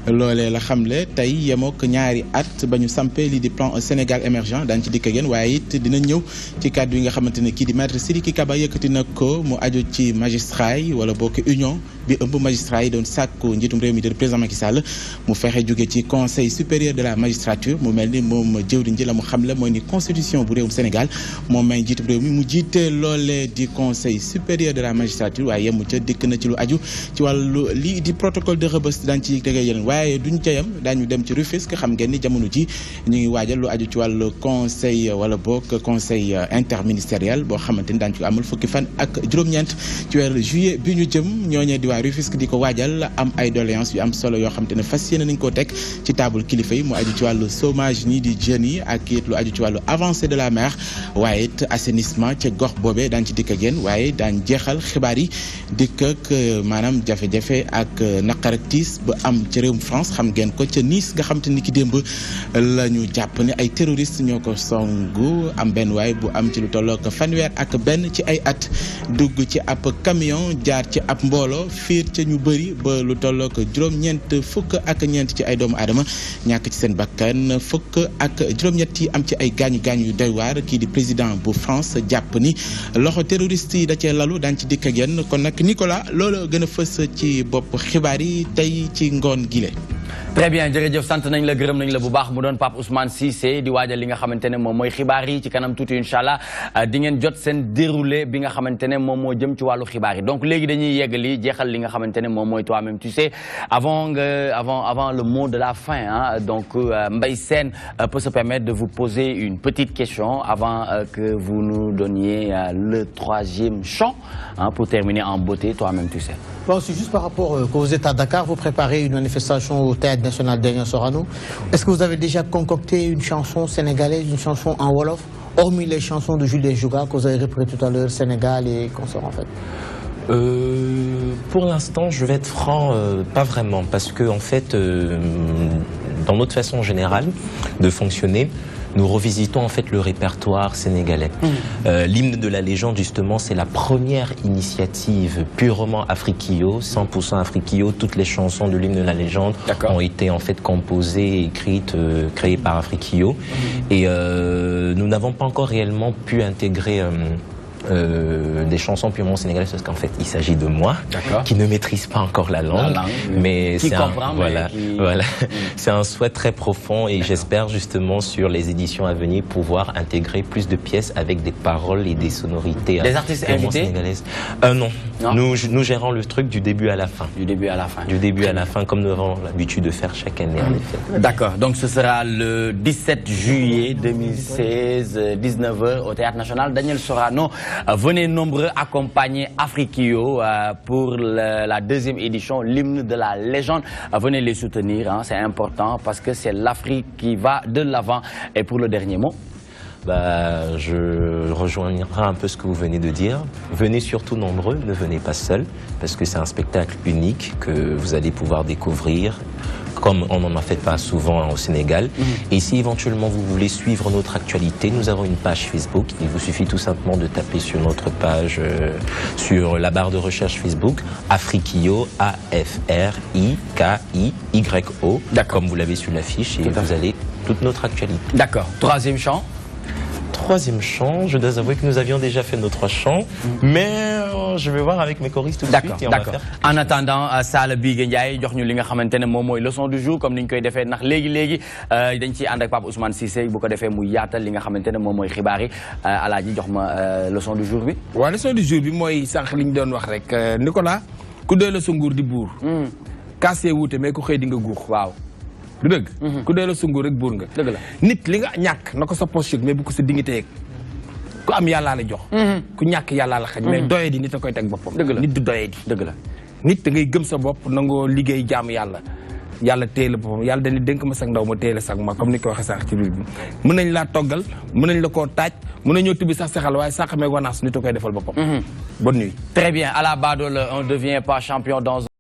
loolee la xamle tey yemook ñaari at ba ñu sampee lii di plan Sénégal émergent daañu ci dikk ak yéen waaye it dina ñëw ci kàddu yi nga xamante ne kii di maître Sidiki Kaba yëkkati na ko mu aju ci magistrat yi wala bokk union bi ëmb magistrat yi doon sàkku njiitum réew mi di président Macky Sall mu fexe jóge ci conseil supérieur de la magistrature mu mel ni moom jëwriñ ji la mu xamle mooy ni constitution bu réewum Sénégal moom may njiitum réew mi mu jiite loolee di conseil supérieur de la magistrature waaye yemu ca dikk na ci lu aju ci wàllu lii di protocole de Rebeuss daañu ci dégg yeneen waaye duñ ca yem daañu dem ci Rufisque xam ngeen ni jamono ji ñu ngi waajal lu aju ci wàllu conseil wala boog conseil interministériel boo xamante ni daañu ko amal fukki fan ak juróom-ñeent ci weeru juillet bi ñu jëm ñooñee di waa Rufisque di ko waajal am ay doléances yu am solo yoo xamante ne fas yéene nañ koo teg ci table kilifa yi mu aju ci wàllu chômage nii di jeunes yi ak it lu aju ci wàllu avancée de la mer waaye it assainissement ca gox boobee daañu ci dikk ak yéen waaye daañu jeexal xibaar yi dikk ak maanaam jafe-jafe ak naqar ak tiis ba am ca réewum France xam ngeen ko ca Nice nga xam te ni ki démb la ñu jàpp ne ay terroristes ñoo ko songu am benn waaye bu am ci lu tollook fanweer ak benn ci ay at dugg ci ab camion jaar ci ab mbooloo fiir ca ñu bëri ba lu tollook juróom-ñeent fukk ak ñeent ci ay doomu aadama ñàkk ci seen bakkan fukk ak juróom-ñett yi am ci ay gaañu-gaañu yu doy waar kii di président bu France jàpp ni loxo terroriste yi da cee lalu daan ci dikk ak yéen kon nag Nicolas loolu gën a fës ci bopp xibaar yi tey ci ngoon gile. très bien jërëjëf sant nañ la gërëm nañ la bu baax mu doon Pape Ousmane Cissé di waajal li nga xamante ne moom mooy xibaar yi ci kanam tuuti incha allah di ngeen jot seen déroulé bi nga xamante ne moom moo jëm ci wàllu xibaar yi donc léegi dañuy yeggali jeexal li nga xamante ne moom mooy toi-même tu sais avant le mot de la fin hein, donc Mbaye Sène peut se permettre de vous poser une petite question avant que vous nous donniez le troisième chant hein, pour terminer en beauté toi-même tu sais. Bon, c'est juste par rapport que vous êtes à Dakar, vous préparez une manifestation au Théâtre National Daniel Sorano. Est-ce que vous avez déjà concocté une chanson sénégalaise, une chanson en Wolof, hormis les chansons de Julien Jouga que vous avez repris tout à l'heure, Sénégal et concert en fait? Pour l'instant, je vais être franc, pas vraiment, parce que en fait, dans notre façon générale de fonctionner, nous revisitons en fait le répertoire sénégalais. L'hymne de la légende, justement, c'est la première initiative purement afriquillo, 100% afriquillo. Toutes les chansons de l'hymne de la légende ont été en fait composées, écrites, créées par afriquillo. Et nous n'avons pas encore réellement pu intégrer des chansons purement sénégalaises parce qu'en fait il s'agit de moi qui ne maîtrise pas encore la langue, mais c'est c'est un souhait très profond et j'espère justement sur les éditions à venir pouvoir intégrer plus de pièces avec des paroles et des sonorités des artistes invités sénégalaises. Non. Nous gérons le truc du début à la fin. Du début à la fin. Du début à la fin comme nous avons l'habitude de faire chaque année en effet. D'accord, donc ce sera le 17 juillet 2016, 19h au Théâtre National Daniel Sorano. Venez nombreux accompagner Afriquillo pour la deuxième édition, l'hymne de la légende. Venez les soutenir, hein, c'est important parce que c'est l'Afrique qui va de l'avant. Et pour le dernier mot? Je rejoindrai un peu ce que vous venez de dire. Venez surtout nombreux, ne venez pas seuls, parce que c'est un spectacle unique que vous allez pouvoir découvrir, comme on n'en a fait pas souvent au Sénégal. Et si éventuellement vous voulez suivre notre actualité, nous avons une page Facebook. Il vous suffit tout simplement de taper sur notre page, sur la barre de recherche Facebook, Afriquillo, AFRIKIYO, comme vous l'avez sur l'affiche, et vous allez toute notre actualité. D'accord. Troisième chant? Troisième chant, je dois avouer que nous avions déjà fait nos 3 chants, mais je vais voir avec mes choristes tout de suite. D'accord. En attendant, Sala Bigué Ndiaye jox ñu li nga xamantene mom moy leçon du jour comme niñ koy défé nak légui dañ ci and ak Pape Ousmane Cissé bu ko défé mu yaatal li nga xamantene mom moy xibaar yi Alaaji jox ma leçon du jour bi. Wa leçon du jour bi moy sank liñ doon wax rek Nicolas ku doy la sa nguur di buur. Kassé wuute mais ku xey di nga guux. Waaw. Du dëgg ku dee la sungu rek buur nga dëgg la nit li nga ñàkk na ko sa poche mais bu ko sa dignité yeeg ku am yàllaa la jox ku ñàkk yàllaa la xañ mais doye di nit a koy teg boppam dëgg la nit du doye di dëgg la nit da ngay gëm sa bopp nangoo liggéey jaamu yàlla téye la boppam yàlla dañuy dénk ma sag ndaw ma téye la sag ma comme ni ko waxee sax ci biir bi mën nañ laa toggal mën nañ la koo taaj mën nañoo tubbi sax sexal waaye sax meeg wanaas nit a koy defal boppam bonne nuit. Très bien, à la badoole on ne devient pas champion dans